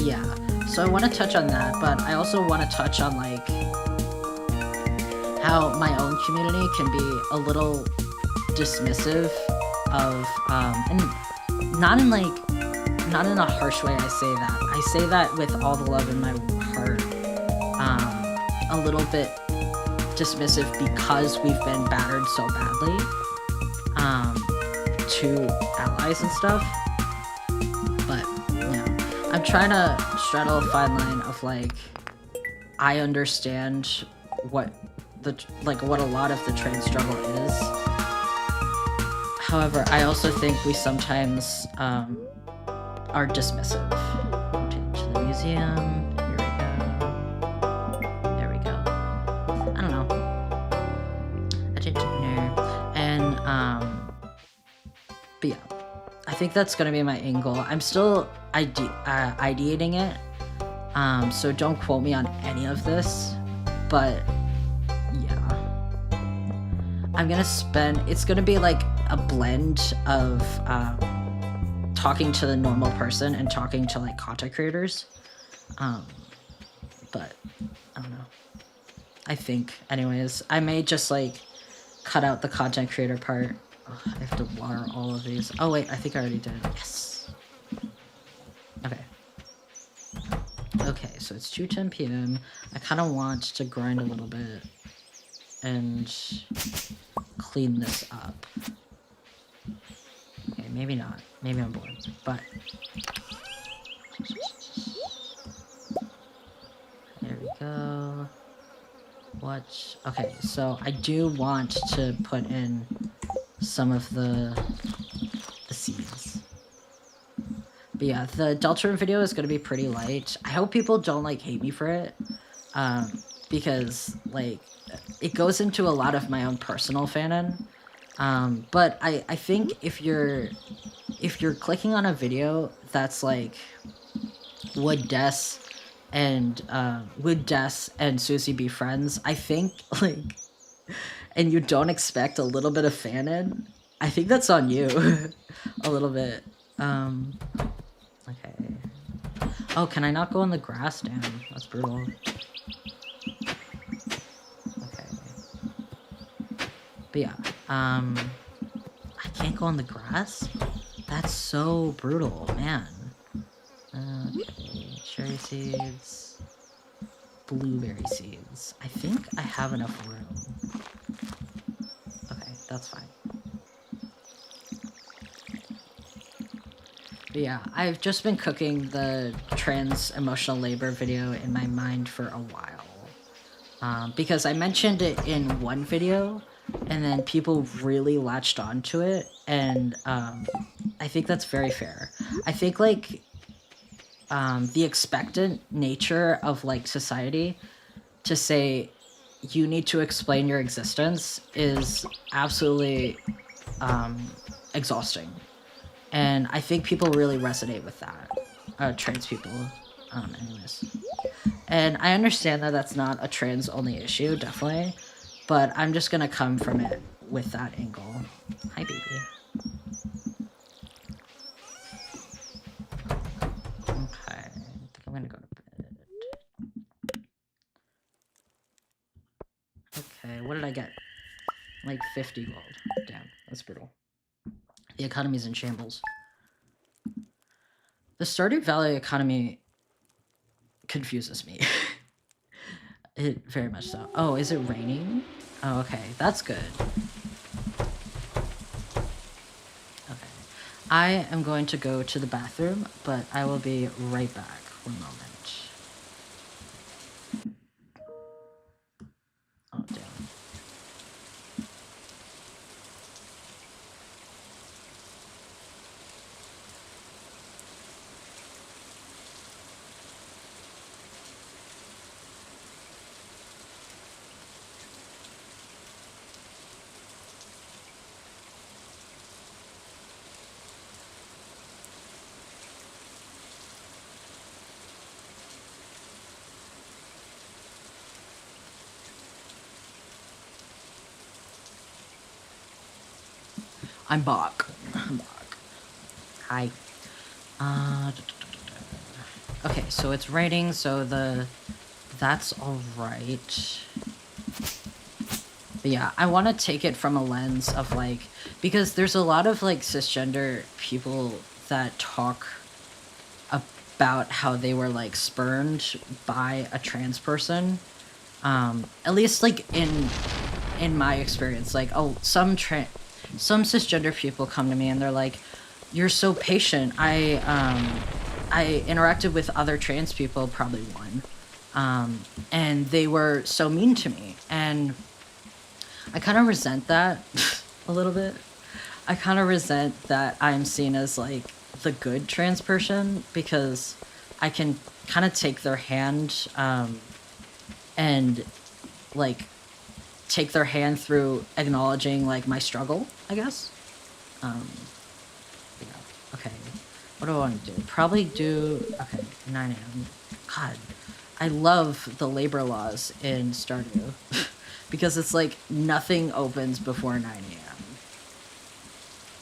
yeah. So I want to touch on that, but I also want to touch on like how my own community can be a little dismissive of and not in a harsh way. I say that with all the love in my heart. A little bit dismissive because we've been battered so badly to allies and stuff. But I'm trying to straddle a fine line of like I understand what a lot of the trans struggle is. However, I also think we sometimes are dismissive. To the museum. Here we go. There we go. I don't know. I didn't know. And but yeah, I think that's gonna be my end goal. I'm still ideating it, so don't quote me on any of this, but yeah, I'm gonna it's gonna be like a blend of talking to the normal person and talking to like content creators, but I don't know. I think anyways, I may just like cut out the content creator part. Ugh, I have to water all of these. Oh wait, I think I already did. Yes. Okay. Okay, so it's 2:10 p.m. I kind of want to grind a little bit and clean this up. Okay, maybe not. Maybe I'm bored, but there we go. What? Okay, so I do want to put in some of the seeds. But yeah, the Deltarune video is gonna be pretty light. I hope people don't like hate me for it, because like it goes into a lot of my own personal fanon. But I think if you're clicking on a video that's like would Des and Susie be friends, I think like, and you don't expect a little bit of fanon, I think that's on you. A little bit. Okay. Oh, can I not go on the grass? Damn, that's brutal. Okay. But yeah, I can't go on the grass? That's so brutal, man. Okay, cherry seeds. Blueberry seeds. I think I have enough room. Okay, that's fine. But yeah, I've just been cooking the trans emotional labor video in my mind for a while. Because I mentioned it in one video, and then people really latched onto it, and I think that's very fair. I think like the expectant nature of like society to say you need to explain your existence is absolutely exhausting. And I think people really resonate with that. Trans people. Anyways. And I understand that that's not a trans-only issue, definitely. But I'm just gonna come from it with that angle. Hi, baby. Okay. I think I'm gonna go to bed. Okay, what did I get? Like 50 gold. Damn, that's brutal. The economy's in shambles. The Stardew Valley economy confuses me. It very much so. Oh, is it raining? Oh, okay. That's good. Okay. I am going to go to the bathroom, but I will be right back. 1 moment. Oh, damn. I'm back. I'm back. Hi. Okay, so it's raining, so that's all right. But yeah, I want to take it from a lens of like, because there's a lot of like cisgender people that talk about how they were like spurned by a trans person. At least like in my experience, like some cisgender people come to me and they're like, "You're so patient. I interacted with other trans people, probably one, and they were so mean to me." And I kind of resent that a little bit. I kind of resent that I'm seen as like the good trans person because I can kind of take their hand and like take their hand through acknowledging like my struggle, I guess. Yeah. Okay. What do I want to do? Probably do, okay, 9 a.m. God, I love the labor laws in Stardew because it's like nothing opens before 9 a.m.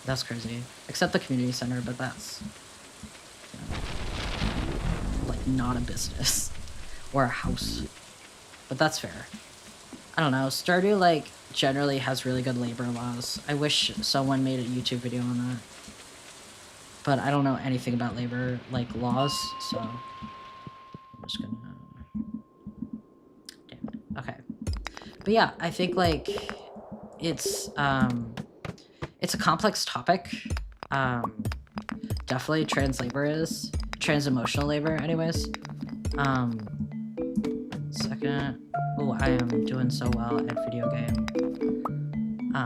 That's crazy. Except the community center, but that's, you know, like not a business or a house. But that's fair. I don't know. Stardew like generally has really good labor laws. I wish someone made a YouTube video on that. But I don't know anything about labor like laws, so I'm just gonna damn it. Okay. But yeah, I think like it's a complex topic. Definitely trans labor is. Trans emotional labor anyways. Second. Oh, I am doing so well at video game. I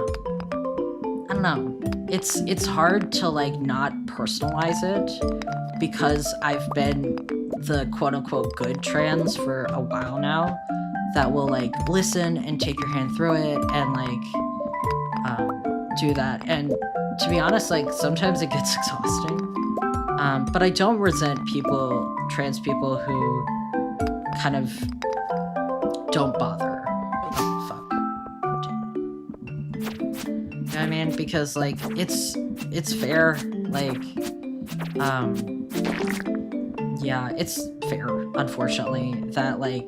don't know. It's hard to like not personalize it because I've been the quote unquote good trans for a while now that will like listen and take your hand through it and like do that. And to be honest, like sometimes it gets exhausting. But I don't resent trans people who kind of don't bother. Oh, fuck. You know what I mean? Because like it's fair. Like yeah, it's fair, unfortunately, that like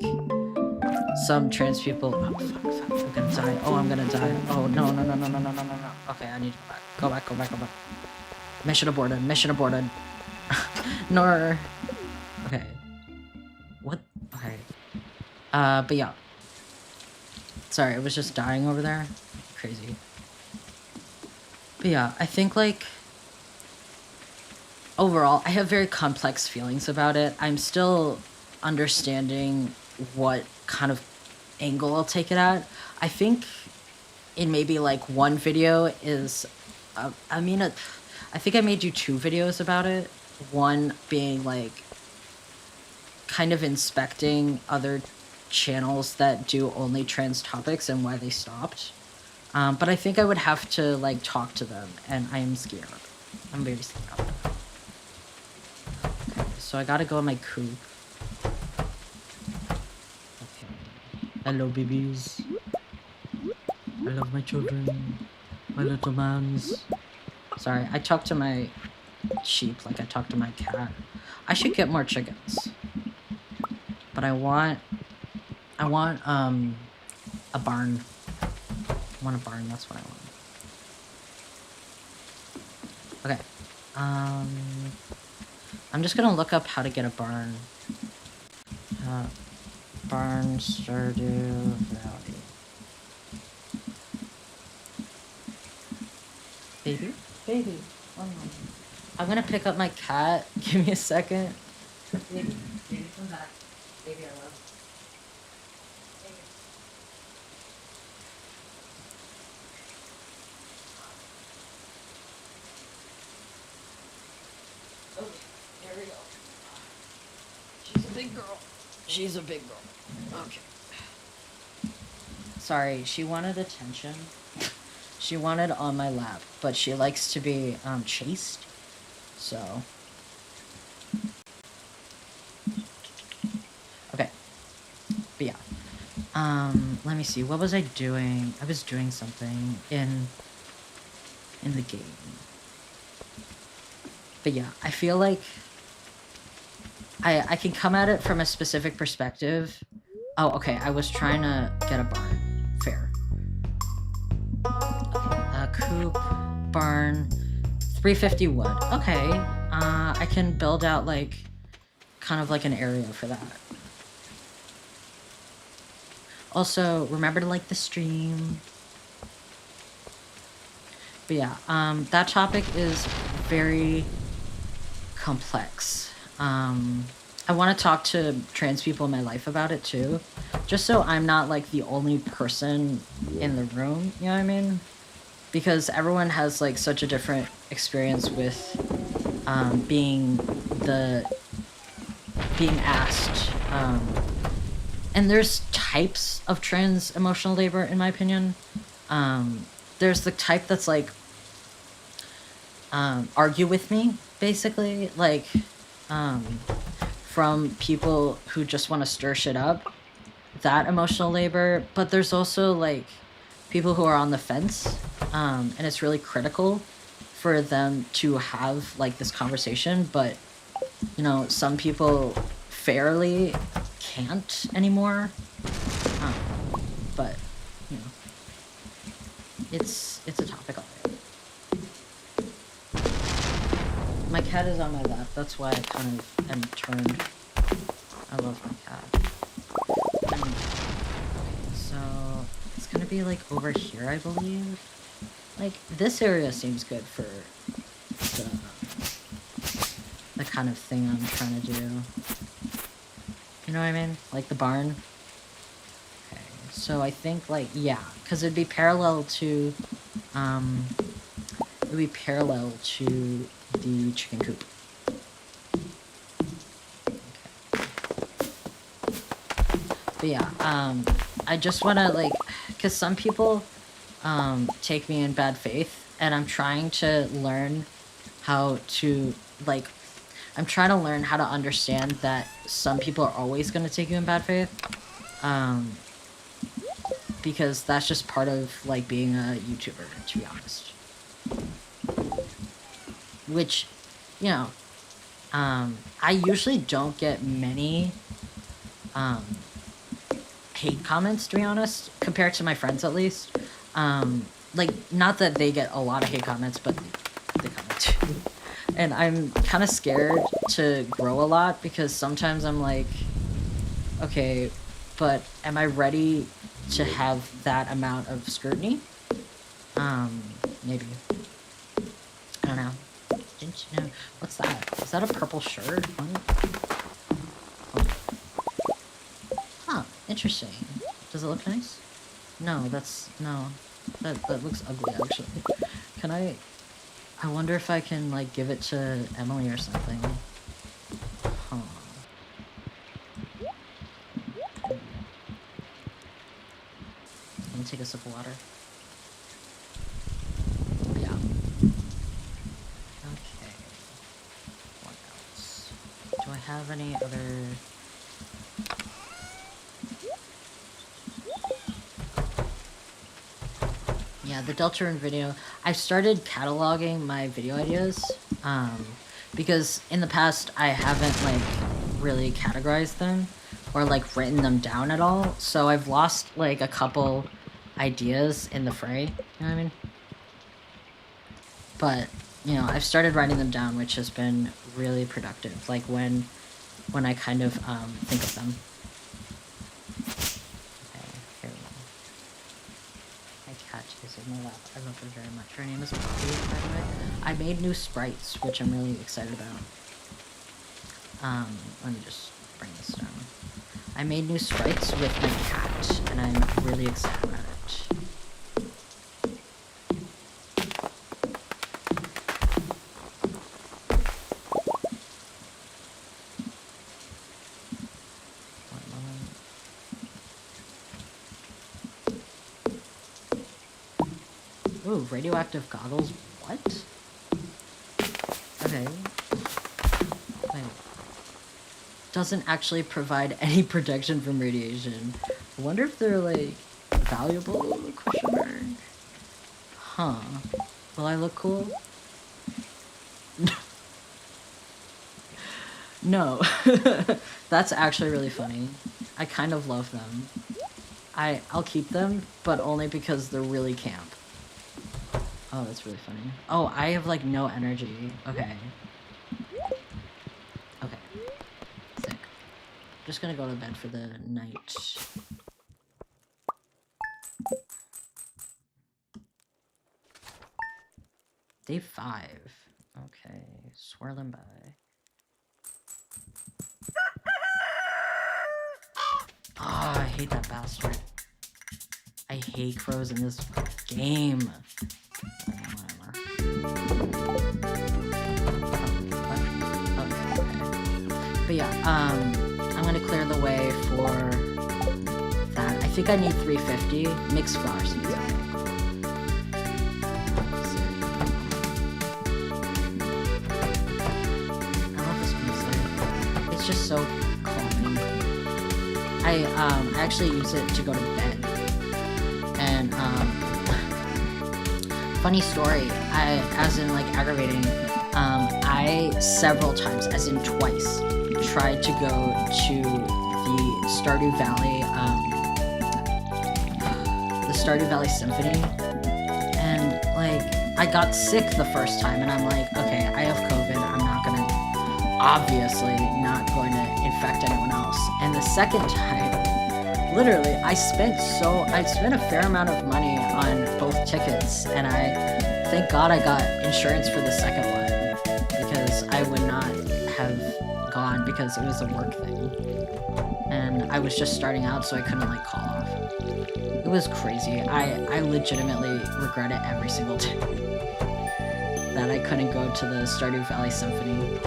some trans people I'm gonna die. Oh, I'm gonna die. Oh no. Okay, I need to go back. Go back. Mission aborted. No. Okay. What? Okay. But yeah. Sorry, it was just dying over there. Crazy. But yeah, I think like overall, I have very complex feelings about it. I'm still understanding what kind of angle I'll take it at. I think in maybe like one video is, I think I made you 2 videos about it. One being like kind of inspecting other channels that do only trans topics and why they stopped. But I think I would have to like talk to them, and I am scared. I'm very scared. Okay, so I gotta go in my coop. Okay. Hello, babies. I love my children. My little mans. Sorry, I talk to my sheep like I talk to my cat. I should get more chickens. But I want a barn. I want a barn, that's what I want. Okay. I'm just gonna look up how to get a barn. Barn Stardew Valley. Baby, 1 moment. I'm gonna pick up my cat. Give me a second. Baby, come back. Baby, I love you. Okay, there we go. She's a big girl. She's a big girl. Okay. Sorry, she wanted attention. She wanted on my lap, but she likes to be chased. So. Okay. But yeah. Let me see. What was I doing? I was doing something in in the game. But yeah, I feel like I can come at it from a specific perspective. Oh, okay, I was trying to get a barn. Fair. Okay, coop, barn, 350 wood. Okay, I can build out, like, kind of like an area for that. Also, remember to like the stream. But yeah, that topic is very complex. I want to talk to trans people in my life about it too, just so I'm not like the only person in the room, you know what I mean? Because everyone has like such a different experience with being asked. And there's types of trans emotional labor, in my opinion. There's the type that's like, argue with me, basically. Like, from people who just want to stir shit up. That emotional labor. But there's also, like, people who are on the fence. And it's really critical for them to have, like, this conversation. But, you know, some people fairly can't anymore. But, you know, it's a topic already. My cat is on my lap, that's why I kind of am turned. I love my cat. Okay, so it's gonna be like over here, I believe. Like, this area seems good for the kind of thing I'm trying to do. You know what I mean? Like the barn. Okay, so I think, like, yeah, because it'd be parallel to, the chicken coop. Okay. But yeah, I just want to, like, because some people, take me in bad faith, and I'm trying to learn how to, like, I'm trying to learn how to understand that some people are always going to take you in bad faith. Because that's just part of, like, being a YouTuber, to be honest. Which, you know, I usually don't get many, hate comments, to be honest, compared to my friends, at least. Like, not that they get a lot of hate comments, but they comment too. And I'm kind of scared to grow a lot because sometimes I'm like, okay, but am I ready to have that amount of scrutiny? Maybe. I don't know. Didn't you know? What's that? Is that a purple shirt? Oh. Huh, interesting. Does it look nice? No, no. That looks ugly, actually. Can I wonder if I can, like, give it to Emily or something. Huh. Let me take a sip of water. Yeah. Okay. What else? Do I have any other... Yeah, the Deltarune video. I've started cataloging my video ideas, because in the past I haven't, like, really categorized them or, like, written them down at all, so I've lost, like, a couple ideas in the fray, you know what I mean? But, you know, I've started writing them down, which has been really productive, like, when I kind of, think of them. In my lap. I love her very much. Her name is Poppy, by the way. I made new sprites, which I'm really excited about. Let me just bring this down. I made new sprites with my cat, and I'm really excited about it. Ooh, radioactive goggles? What? Okay. Wait. Doesn't actually provide any protection from radiation. I wonder if they're, like, valuable? Question mark. Huh. Will I look cool? No. That's actually really funny. I kind of love them. I'll keep them, but only because they're really camp. Oh, that's really funny. Oh, I have, like, no energy. Okay. Okay. Sick. Just gonna go to bed for the night. Day 5. Okay. Swirling by. Oh, I hate that bastard. I hate crows in this game. Okay, but yeah, I'm gonna clear the way for that. I think I need 350 mixed flower seeds. Okay, cool. I love this music. It's just so calming. I actually use it to go to bed. And funny story, as in like aggravating, I several times, as in twice, tried to go to the Stardew Valley Symphony, and like I got sick the first time, and I'm like, okay, I have COVID, I'm not gonna, obviously not going to infect anyone else. And the second time, literally, I spent a fair amount of money on both tickets, and thank God I got insurance for the second one, because I would not have gone because it was a work thing. And I was just starting out, so I couldn't like call off. It was crazy. I legitimately regret it every single day that I couldn't go to the Stardew Valley Symphony.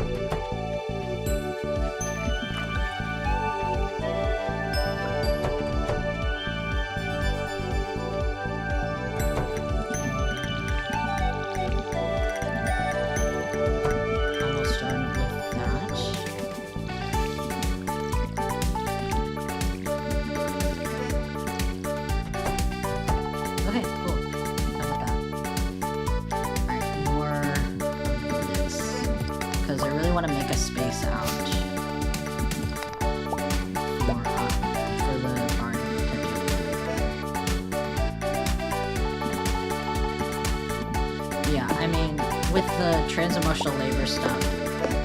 Trans-emotional labor stuff.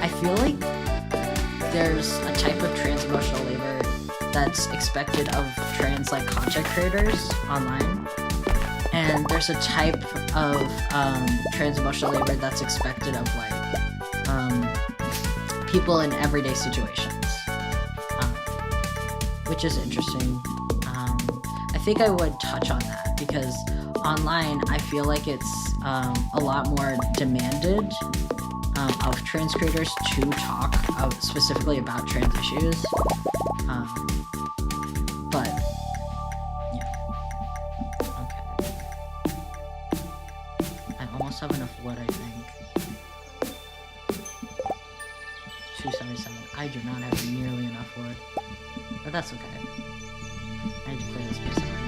I feel like there's a type of trans-emotional labor that's expected of trans like content creators online, and there's a type of trans-emotional labor that's expected of like people in everyday situations, which is interesting. I think I would touch on that because online I feel like it's a lot more demanded of trans creators to talk specifically about trans issues, but yeah, okay. I almost have enough wood, I think. 277. I do not have nearly enough wood, but that's okay. I need to clear this place out anyways.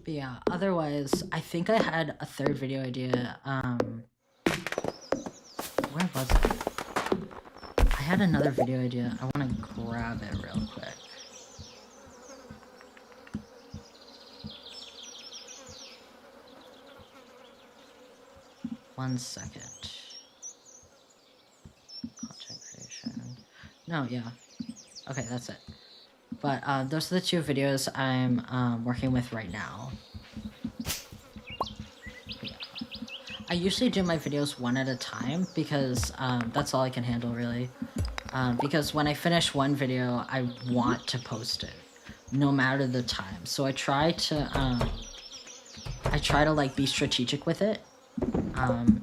Yeah, otherwise, I think I had a third video idea. Where was it? I had another video idea. I want to grab it real quick. One second. Content creation. No, yeah. Okay, that's it. But those are the two videos I'm working with right now. Yeah. I usually do my videos one at a time because that's all I can handle really. Because when I finish one video, I want to post it, no matter the time. So I try to like be strategic with it,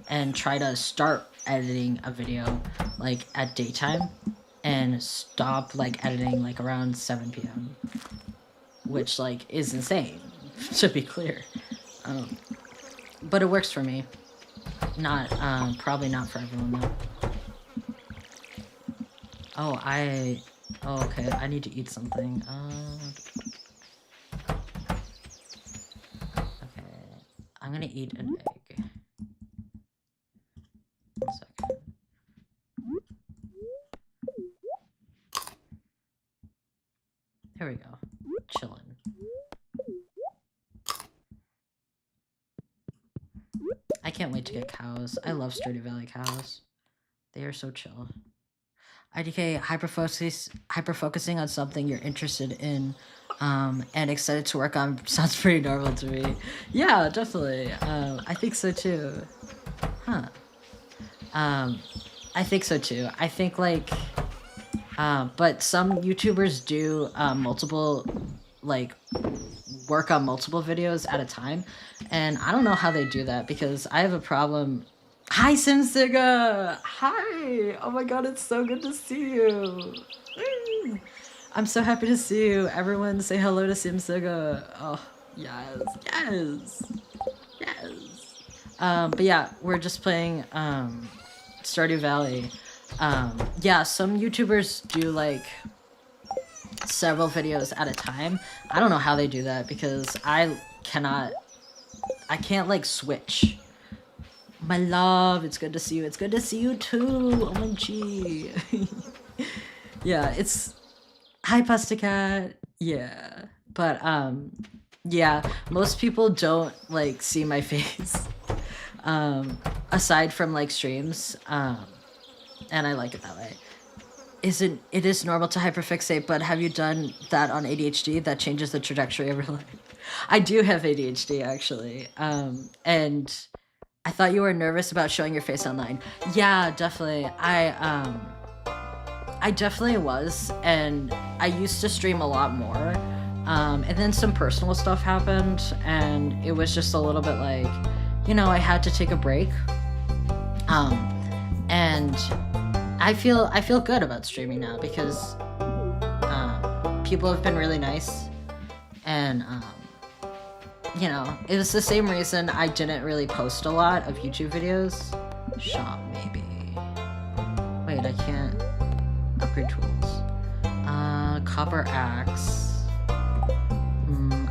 and try to start editing a video like at daytime, and stop like editing like around 7 p.m., which like is insane, to be clear. But it works for me. Not probably not for everyone though. Oh, okay, I need to eat something. Okay, I'm gonna eat an egg. 1 second. There we go. Chillin'. I can't wait to get cows. I love Stardew Valley cows. They are so chill. IDK, hyper-focusing on something you're interested in and excited to work on sounds pretty normal to me. Yeah, definitely. I think so too. Huh. I think so too. I think like, but some YouTubers do multiple, like, work on multiple videos at a time, and I don't know how they do that because I have a problem. Hi, Simsiga! Hi! Oh my god, it's so good to see you! I'm so happy to see you. Everyone say hello to Simsiga. Oh, yes, yes, yes. But yeah, we're just playing Stardew Valley. Yeah, some YouTubers do like several videos at a time. I don't know how they do that because I can't like switch. My love, it's good to see you. It's good to see you too. Oh my G. Yeah, it's hi Pastacat. Yeah. But yeah, most people don't like see my face. Aside from like streams. And I like it that way. It is normal to hyperfixate, but have you done that on ADHD? That changes the trajectory of your life. I do have ADHD actually. And I thought you were nervous about showing your face online. Yeah, definitely. I definitely was, and I used to stream a lot more. And then some personal stuff happened, and it was just a little bit like, you know, I had to take a break. And I feel good about streaming now because people have been really nice, and you know, it was the same reason I didn't really post a lot of YouTube videos. Shop, maybe. Wait, I can't upgrade tools. Copper axe.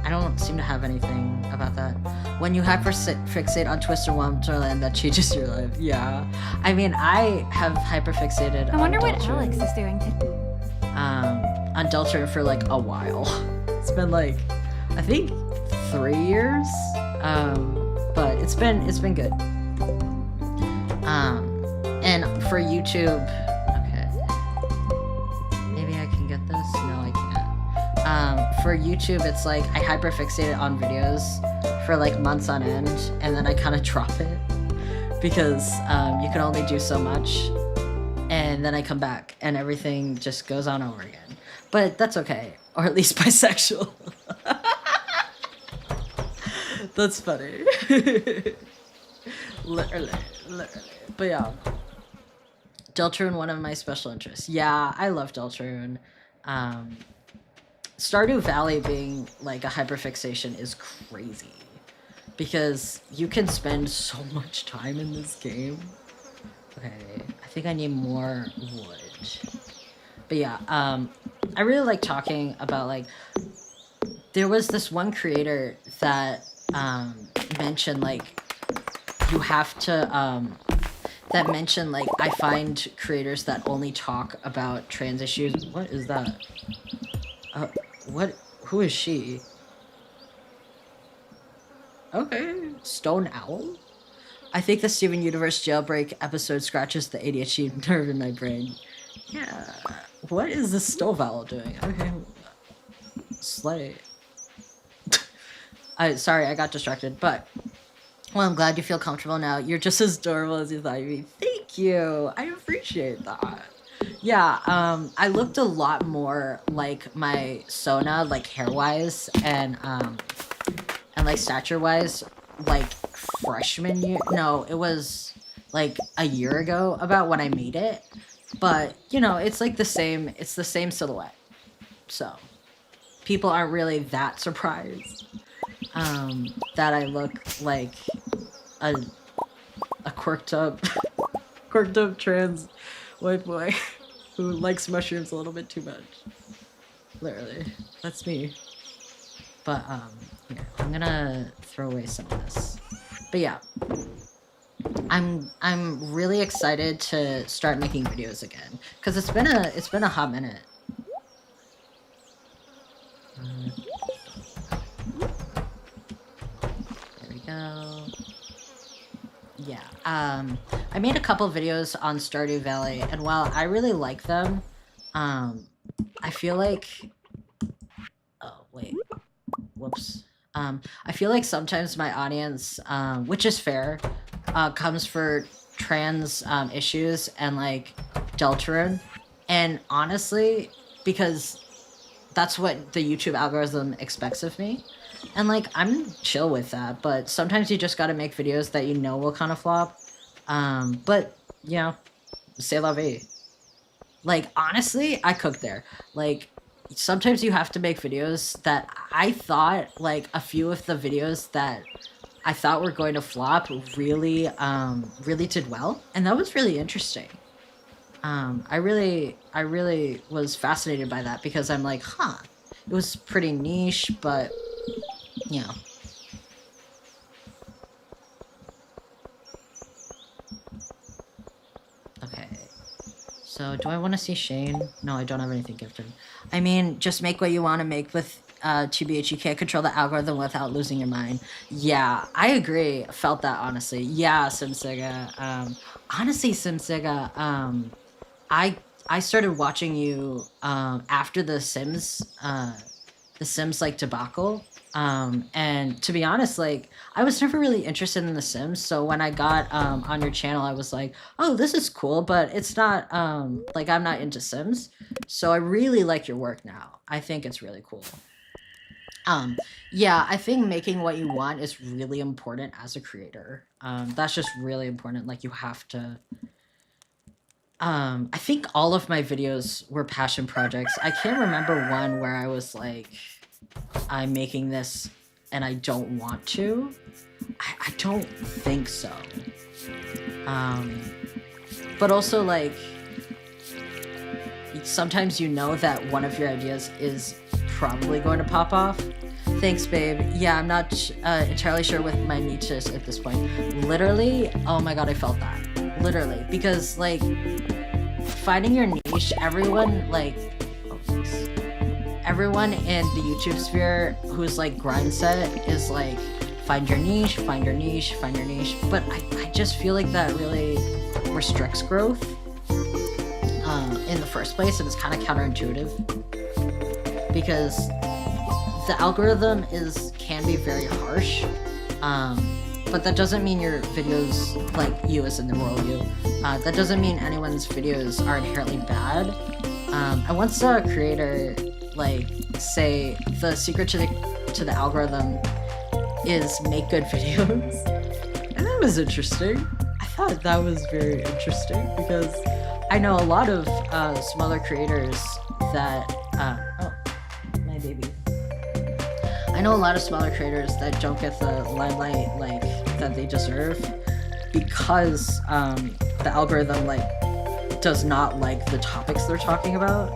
I don't seem to have anything about that. When you hyperfixate on Twister Wonderland, that changes your life. Yeah. I mean, I have hyperfixated I wonder on what Deltarune, Alex is doing today. on Deltarune for like a while. It's been like, I think 3 years. But it's been good. And for YouTube, okay. Maybe I can get this? No, I can't. For YouTube, it's like I hyperfixate on videos for like months on end, and then I kind of drop it because you can only do so much, and then I come back and everything just goes on over again. But that's okay, or at least bisexual. That's funny. literally. But yeah, Deltarune, one of my special interests. Yeah, I love Deltarune. Stardew Valley being like a hyperfixation is crazy because you can spend so much time in this game. Okay, I think I need more wood. But yeah, I really like talking about like, there was this one creator that mentioned like, you have to, that mentioned like, I find creators that only talk about trans issues. What is that? Who is she? Okay, Stone Owl? I think the Steven Universe jailbreak episode scratches the ADHD nerve in my brain. Yeah, what is the Stove Owl doing? Okay, slay. Sorry, I got distracted, but, well, I'm glad you feel comfortable now. You're just as adorable as you thought you'd be. Thank you, I appreciate that. Yeah, I looked a lot more like my Sona, like hair-wise, and like stature-wise, like freshman year. No, it was like a year ago about when I made it. But, you know, it's like the same silhouette. So, people aren't really that surprised that I look like a quirked up trans white boy who likes mushrooms a little bit too much. Literally, that's me. But here, I'm gonna throw away some of this. But yeah, I'm really excited to start making videos again because it's been a hot minute. There we go. Yeah, I made a couple videos on Stardew Valley, and while I really like them, I feel like... Oh, wait. Whoops. I feel like sometimes my audience, which is fair, comes for trans issues and, like, Deltarune. And honestly, because that's what the YouTube algorithm expects of me. And, like, I'm chill with that, but sometimes you just gotta make videos that you know will kind of flop. But, you know, c'est la vie. Like, honestly, I cook there. Like, sometimes you have to make videos that I thought, like, a few of the videos that I thought were going to flop really, really did well. And that was really interesting. I really was fascinated by that because I'm like, huh, it was pretty niche, but, you know. Okay. So, do I want to see Shane? No, I don't have anything gifted. I mean, just make what you want to make with TBH. You can't control the algorithm without losing your mind. Yeah, I agree. Felt that, honestly. Yeah, Simsiga. Honestly, Simsiga, I started watching you after the Sims like debacle. And to be honest, like, I was never really interested in The Sims, so when I got on your channel, I was like, oh, this is cool, but it's not, like, I'm not into Sims, so I really like your work now. I think it's really cool. Yeah, I think making what you want is really important as a creator. That's just really important, like, you have to... I think all of my videos were passion projects. I can't remember one where I was like... I'm making this and I don't want to. I don't think so. But also, like, sometimes you know that one of your ideas is probably going to pop off. Thanks, babe. Yeah, I'm not entirely sure with my niches at this point. Literally, oh my god, I felt that. Literally, because, like, finding your niche, everyone, like... Oh, thanks. Everyone in the YouTube sphere who's like grind set is like, find your niche, find your niche, find your niche. But I just feel like that really restricts growth in the first place, and it's kind of counterintuitive because the algorithm can be very harsh. But that doesn't mean your videos, like you as in the royal you, that doesn't mean anyone's videos are inherently bad. I once saw a creator like say the secret to the algorithm is make good videos, and that was interesting. I thought that was very interesting because I know a lot of smaller creators that oh, my baby. I know a lot of smaller creators that don't get the limelight like that they deserve because the algorithm like does not like the topics they're talking about.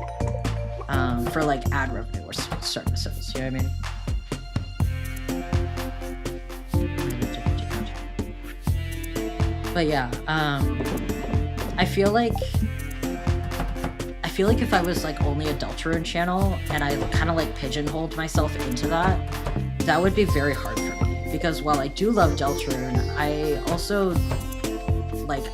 For like ad revenue or services, you know what I mean? But yeah, I feel like if I was like only a Deltarune channel and I kind of like pigeonholed myself into that, that would be very hard for me because while I do love Deltarune, I also like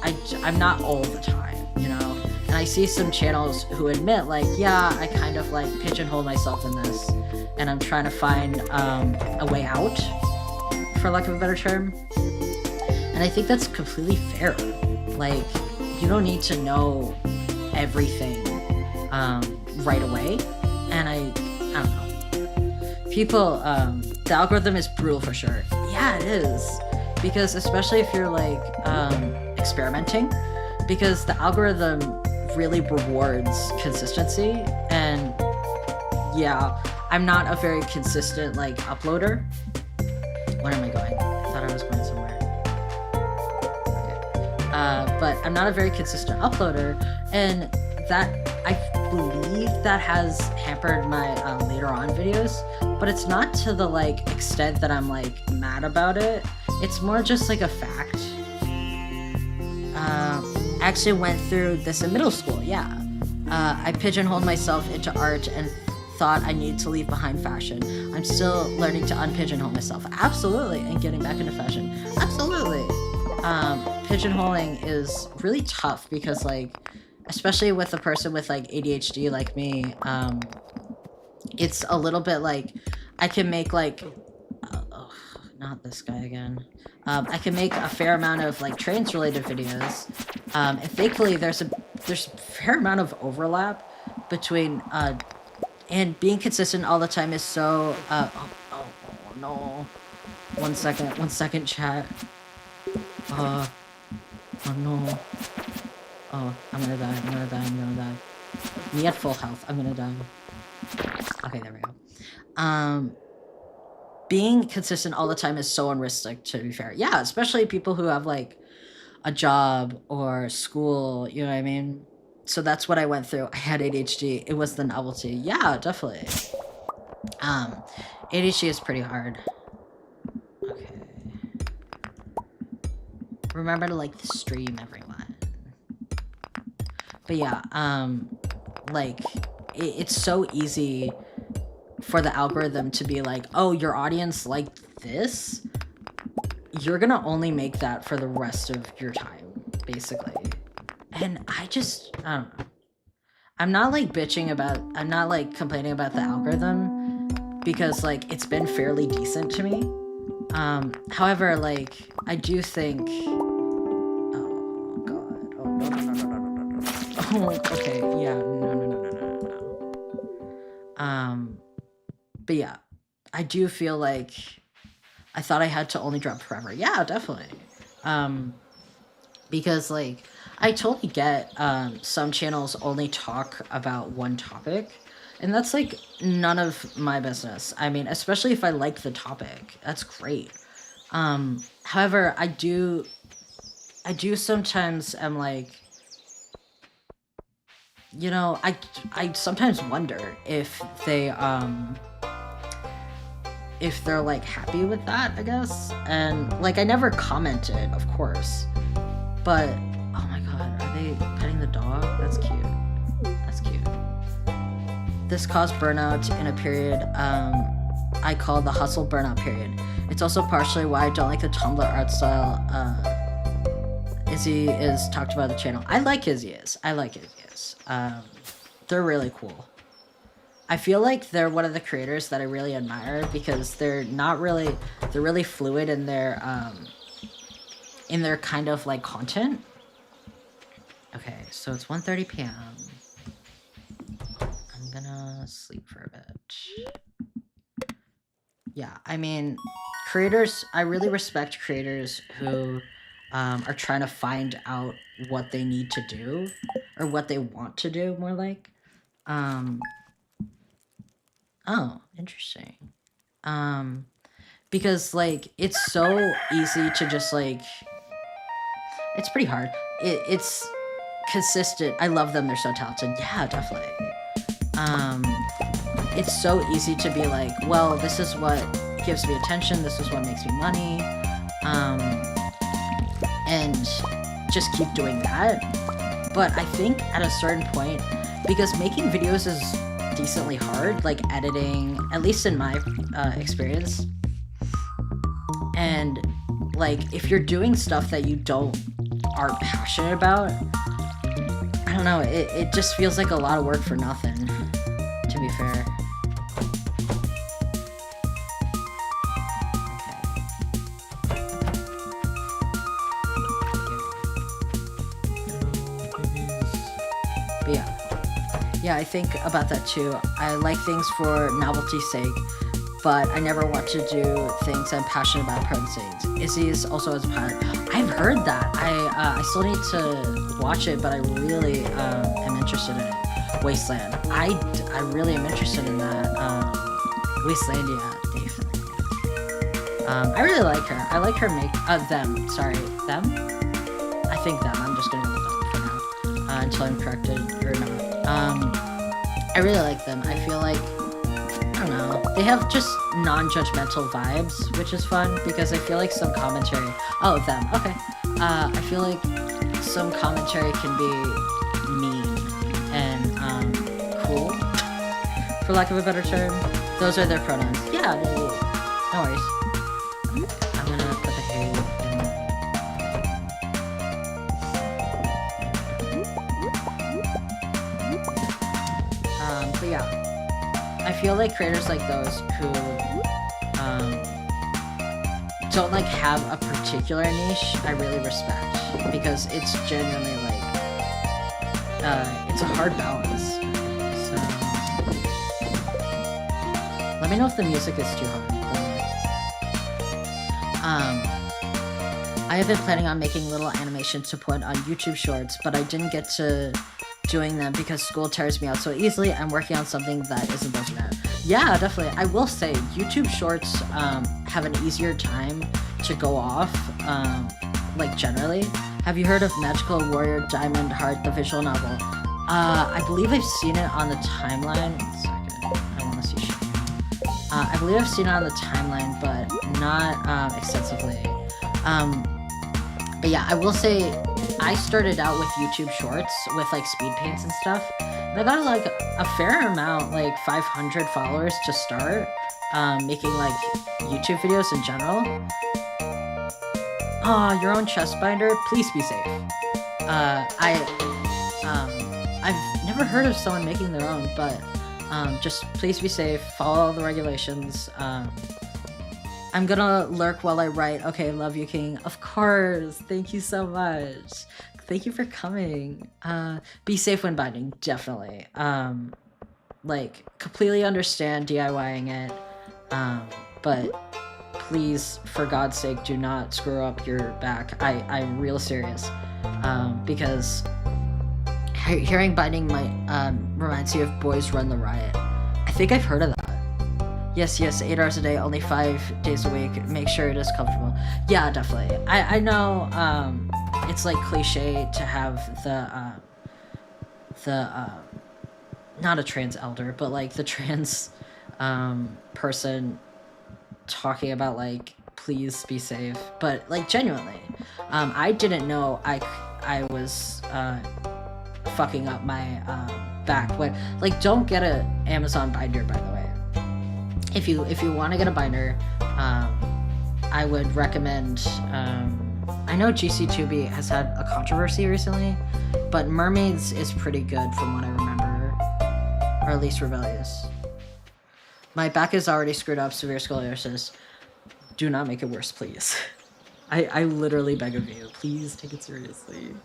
I'm not all the time, you know. And I see some channels who admit, like, yeah, I kind of, like, pigeonhole myself in this, and I'm trying to find a way out, for lack of a better term. And I think that's completely fair. Like, you don't need to know everything right away. And I don't know. People, the algorithm is brutal for sure. Yeah, it is. Because especially if you're, like, experimenting, because the algorithm really rewards consistency. And yeah, I'm not a very consistent like uploader. Where am I going? I thought I was going somewhere. Okay. But I'm not a very consistent uploader, and that I believe that has hampered my later on videos. But it's not to the like extent that I'm like mad about it. It's more just like a fact. I actually went through this in middle school. Yeah, I pigeonholed myself into art and thought I needed to leave behind fashion. I'm still learning to unpigeonhole myself. Absolutely, and getting back into fashion. Absolutely. Pigeonholing is really tough because like, especially with a person with like ADHD like me, it's a little bit like I can make like not this guy again. I can make a fair amount of like trans related videos, and thankfully there's a fair amount of overlap between and being consistent all the time is so oh no, 1 second chat. Oh no. Oh, I'm gonna die. Me at full health, I'm gonna die. Okay, there we go. Being consistent all the time is so unrealistic, to be fair. Yeah, especially people who have like a job or school, you know what I mean? So that's what I went through. I had ADHD. It was the novelty. Yeah, definitely. ADHD is pretty hard. Okay. Remember to like the stream, everyone. But yeah, like it's so easy for the algorithm to be like, oh, your audience liked this, you're gonna only make that for the rest of your time, basically. And I don't know. I'm not like complaining about the algorithm, because like it's been fairly decent to me. However, like I do think, oh god, oh no. Oh, okay, yeah, no. But yeah, I do feel like I thought I had to only drop forever. Yeah, definitely. Because like I totally get some channels only talk about one topic, and that's like none of my business. I mean, especially if I like the topic, that's great. However, I do sometimes am like, you know, I sometimes wonder if they're like happy with that, I guess. And like I never commented, of course, but oh my god, are they petting the dog? That's cute. This caused burnout in a period I call the hustle burnout period. It's also partially why I don't like the Tumblr art style Izzy is talked about the channel. I like Izzy's. They're really cool. I feel like they're one of the creators that I really admire because they're really fluid in their kind of like content. Okay, so it's 1:30 p.m. I'm gonna sleep for a bit. Yeah, I mean, creators, I really respect creators who are trying to find out what they need to do, or what they want to do, more like. Oh, interesting. Because like it's so easy to just like, it's pretty hard. It's consistent. I love them. They're so talented. Yeah, definitely. It's so easy to be like, well, this is what gives me attention. This is what makes me money. And just keep doing that. But I think at a certain point, because making videos is decently hard, like editing, at least in my experience. And like if you're doing stuff that you aren't passionate about, I don't know, it just feels like a lot of work for nothing, to be fair. But yeah, I think about that too. I like things for novelty's sake, but I never want to do things I'm passionate about protesting. Izzy is also as a pilot. I've heard that. I still need to watch it, but I really am interested in it. Wasteland. I really am interested in that. Wastelandia, definitely. I really like her. I like her them. Sorry, them? I think them. I'm just gonna go with them for now. Until I'm corrected or not. I really like them. I feel like, I don't know, they have just non-judgmental vibes, which is fun, because I feel like some commentary... Oh, them. Okay. I feel like some commentary can be mean and cool, for lack of a better term. Those are their pronouns. Yeah, no worries. I'm gonna put the hay in. But yeah, I feel like creators like those who don't like have a particular niche, I really respect, because it's genuinely like it's a hard balance. So let me know if the music is too hard. I have been planning on making little animations to put on YouTube Shorts, but I didn't get to doing them because school tears me out so easily. I'm working on something that isn't those bad. Yeah, definitely. I will say YouTube Shorts have an easier time to go off, like generally. Have you heard of Magical Warrior Diamond Heart, the visual novel? I believe I've seen it on the timeline. 1 second, I want to see shit. I believe I've seen it on the timeline, but not extensively. But yeah, I will say I started out with YouTube Shorts with like speed paints and stuff, and I got like a fair amount, like 500 followers to start making like YouTube videos in general. Aw, your own chest binder? Please be safe. I've never heard of someone making their own, but just please be safe, follow all the regulations. I'm gonna lurk while I write. Okay, love you, King. Of course. Thank you so much. Thank you for coming. Be safe when binding, definitely. Like, completely understand DIYing it. But please, for God's sake, do not screw up your back. I'm real serious. Because hearing binding might reminds you of Boys Run the Riot. I think I've heard of that. Yes, 8 hours a day, only 5 days a week. Make sure it is comfortable. Yeah, definitely. I know it's like cliche to have the not a trans elder, but like the trans person talking about like, please be safe. But like genuinely, I didn't know I was fucking up my back. When like, don't get a Amazon binder, by the way. If you want to get a binder, I would recommend. I know GC2B has had a controversy recently, but Mermaids is pretty good from what I remember, or at least Rebellious. My back is already screwed up, severe scoliosis. Do not make it worse, please. I literally beg of you, please take it seriously.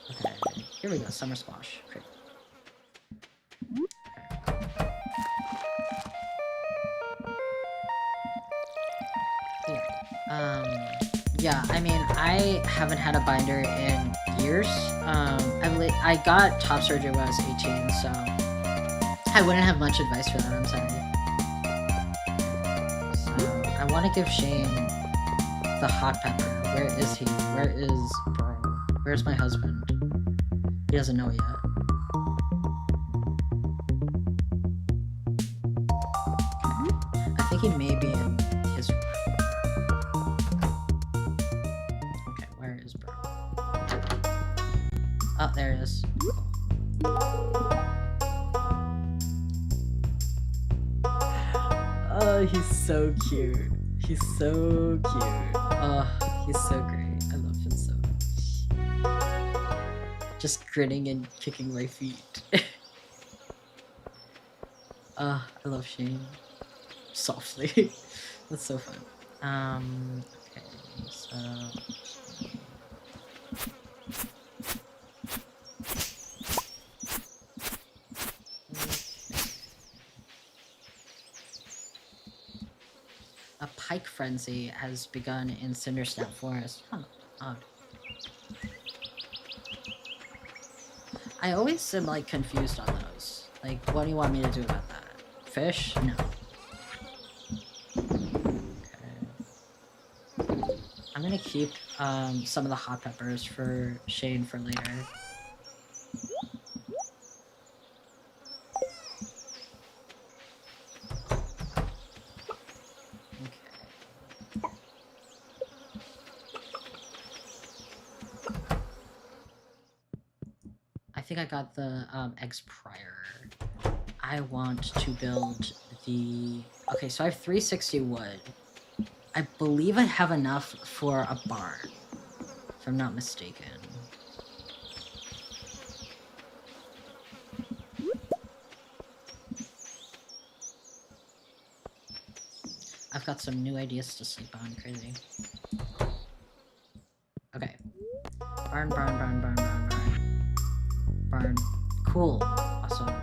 Okay, here we go, summer squash. Great. Yeah, I mean, I haven't had a binder in years. I got top surgery when I was 18, so I wouldn't have much advice for that, I'm sorry. So, I want to give Shane the hot pepper. Where is he? Where is bro? Where's my husband? He doesn't know yet. I think he may be in his... Okay, where is bro? Oh, there it is. Oh, he's so cute. He's so cute. Oh, he's so great. I love him so much. Just grinning and kicking my feet. I love Shane. Softly. That's so fun. Okay, so... frenzy has begun in Cindersnap Forest. Huh. Odd. I always am, like, confused on those. Like, what do you want me to do about that? Fish? No. Okay. I'm gonna keep, some of the hot peppers for Shane for later. I think I got the eggs prior. I want to build the... Okay, so I have 360 wood. I believe I have enough for a barn, if I'm not mistaken. I've got some new ideas to sleep on, crazy. Okay. Barn, barn, barn, barn, barn, barn. Barn. Cool. Awesome.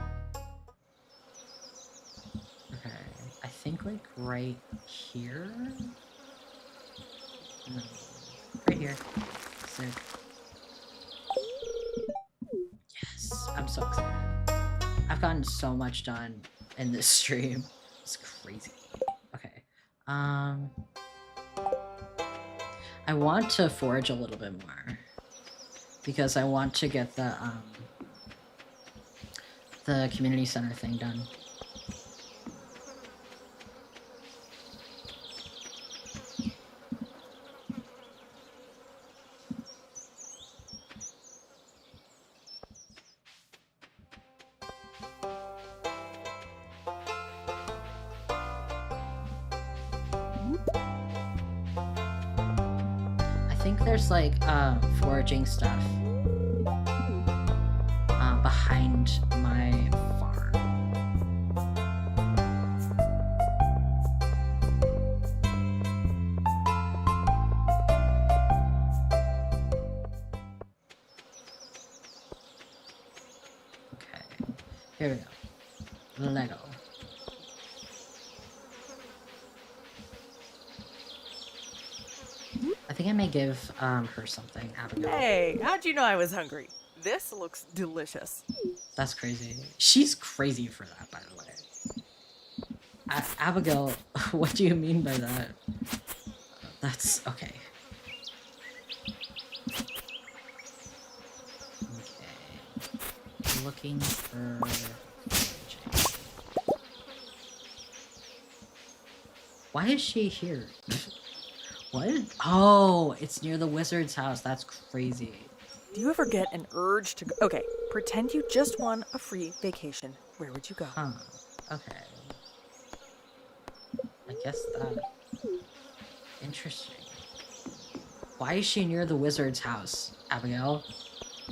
Okay. I think, like, right here? No. Right here. Sick. Yes! I'm so excited. I've gotten so much done in this stream. It's crazy. Okay. I want to forage a little bit more. Because I want to get the community center thing done. I think there's like foraging stuff behind my farm. Okay, here we go. Lego. I think I may give her something. Abigail. Hey, how'd you know I was hungry? This looks delicious. That's crazy. She's crazy for that, by the way. Abigail, what do you mean by that? That's okay. Okay. Looking for... Why is she here? What? Oh, it's near the wizard's house. That's crazy. Do you ever get an urge to go? Okay, pretend you just won a free vacation. Where would you go? Huh. Okay. I guess that. Interesting. Why is she near the wizard's house, Abigail?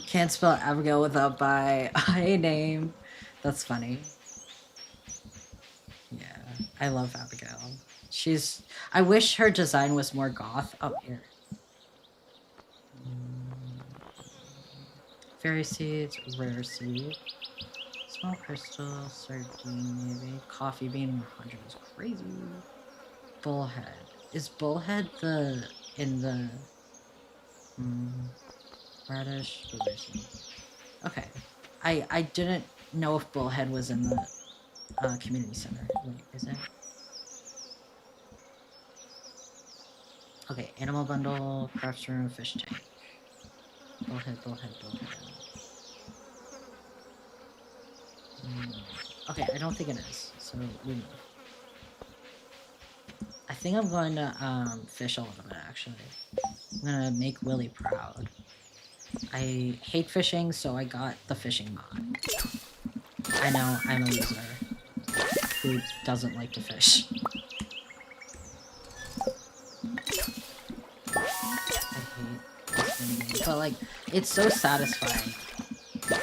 Can't spell Abigail without by a name. That's funny. Yeah, I love Abigail. She's... I wish her design was more goth. Oh, here. Fairy seeds, rare seed. Small crystal, sardine, maybe. Coffee bean 100 is crazy. Bullhead. Is Bullhead in the... radish? Okay. I didn't know if Bullhead was in the community center. Wait, is it? Okay, animal bundle, crafts room, fish tank. Bullhead, bullhead, bullhead. Okay, I don't think it is, so we move. I think I'm going to fish a little bit, actually. I'm gonna make Willy proud. I hate fishing, so I got the fishing mod. I know, I'm a loser who doesn't like to fish. But like, it's so satisfying. Okay,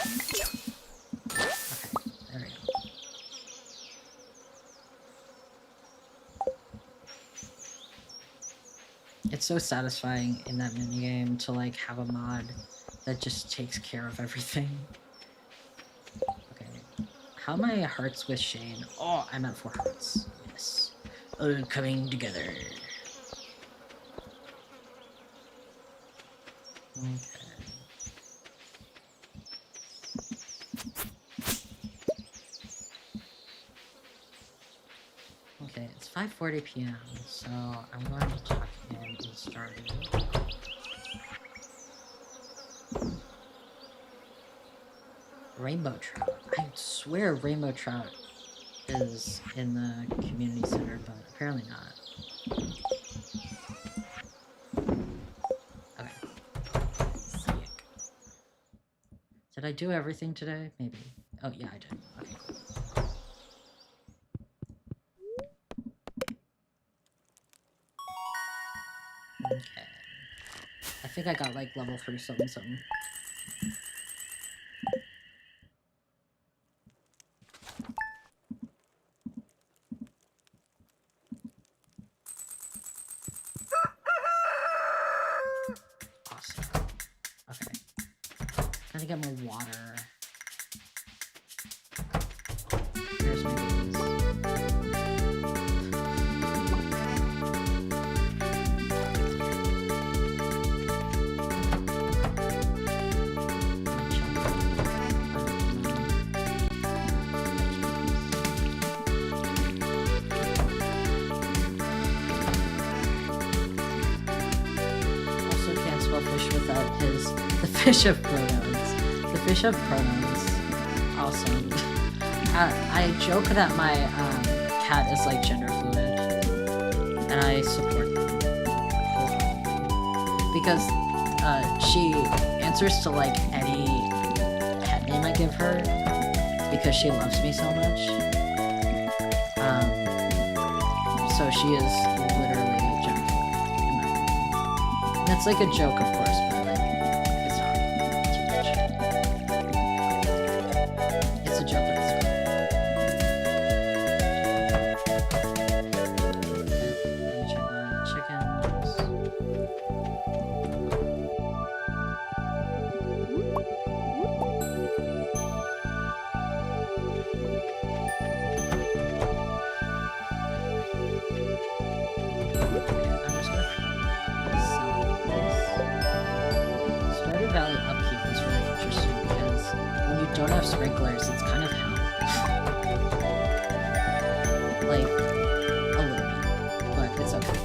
there we go. It's so satisfying in that minigame to like have a mod that just takes care of everything. Okay, how am I hearts with Shane? Oh, I'm at 4 hearts. Yes, all coming together. Okay, it's 5:40 p.m., so I'm going to tuck in Stardew. Rainbow trout. I swear rainbow trout is in the community center, but apparently not. Okay. Sick. Did I do everything today? Maybe. Oh, yeah, I did. Okay, cool. Okay. I think I got like level 3 something something. Awesome. Okay. Gotta get more water. Here's my bees. Also can't spell fish without the fish of pronouns. The fish of pronouns. Awesome. I joke that my cat is like gender fluid, and I support that wholeheartedly. Because she answers to like any pet name I give her because she loves me so much. So she is literally gender fluid in my opinion. And that's like a joke, of course, but like it's not too much. It's a joke, but it's not. Check on chickens. I'm just gonna sell this. Stardew Valley upkeep is really interesting because when you don't have sprinklers, it's kind of hell. Like, a little bit, but it's okay.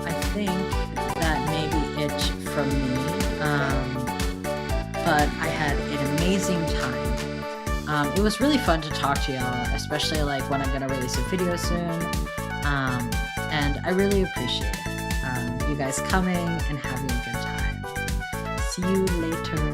I think that may be it from me, but I had an amazing time. It was really fun to talk to y'all, especially like when I'm gonna release a video soon, and I really appreciate it. You guys coming and having a good time. See you later.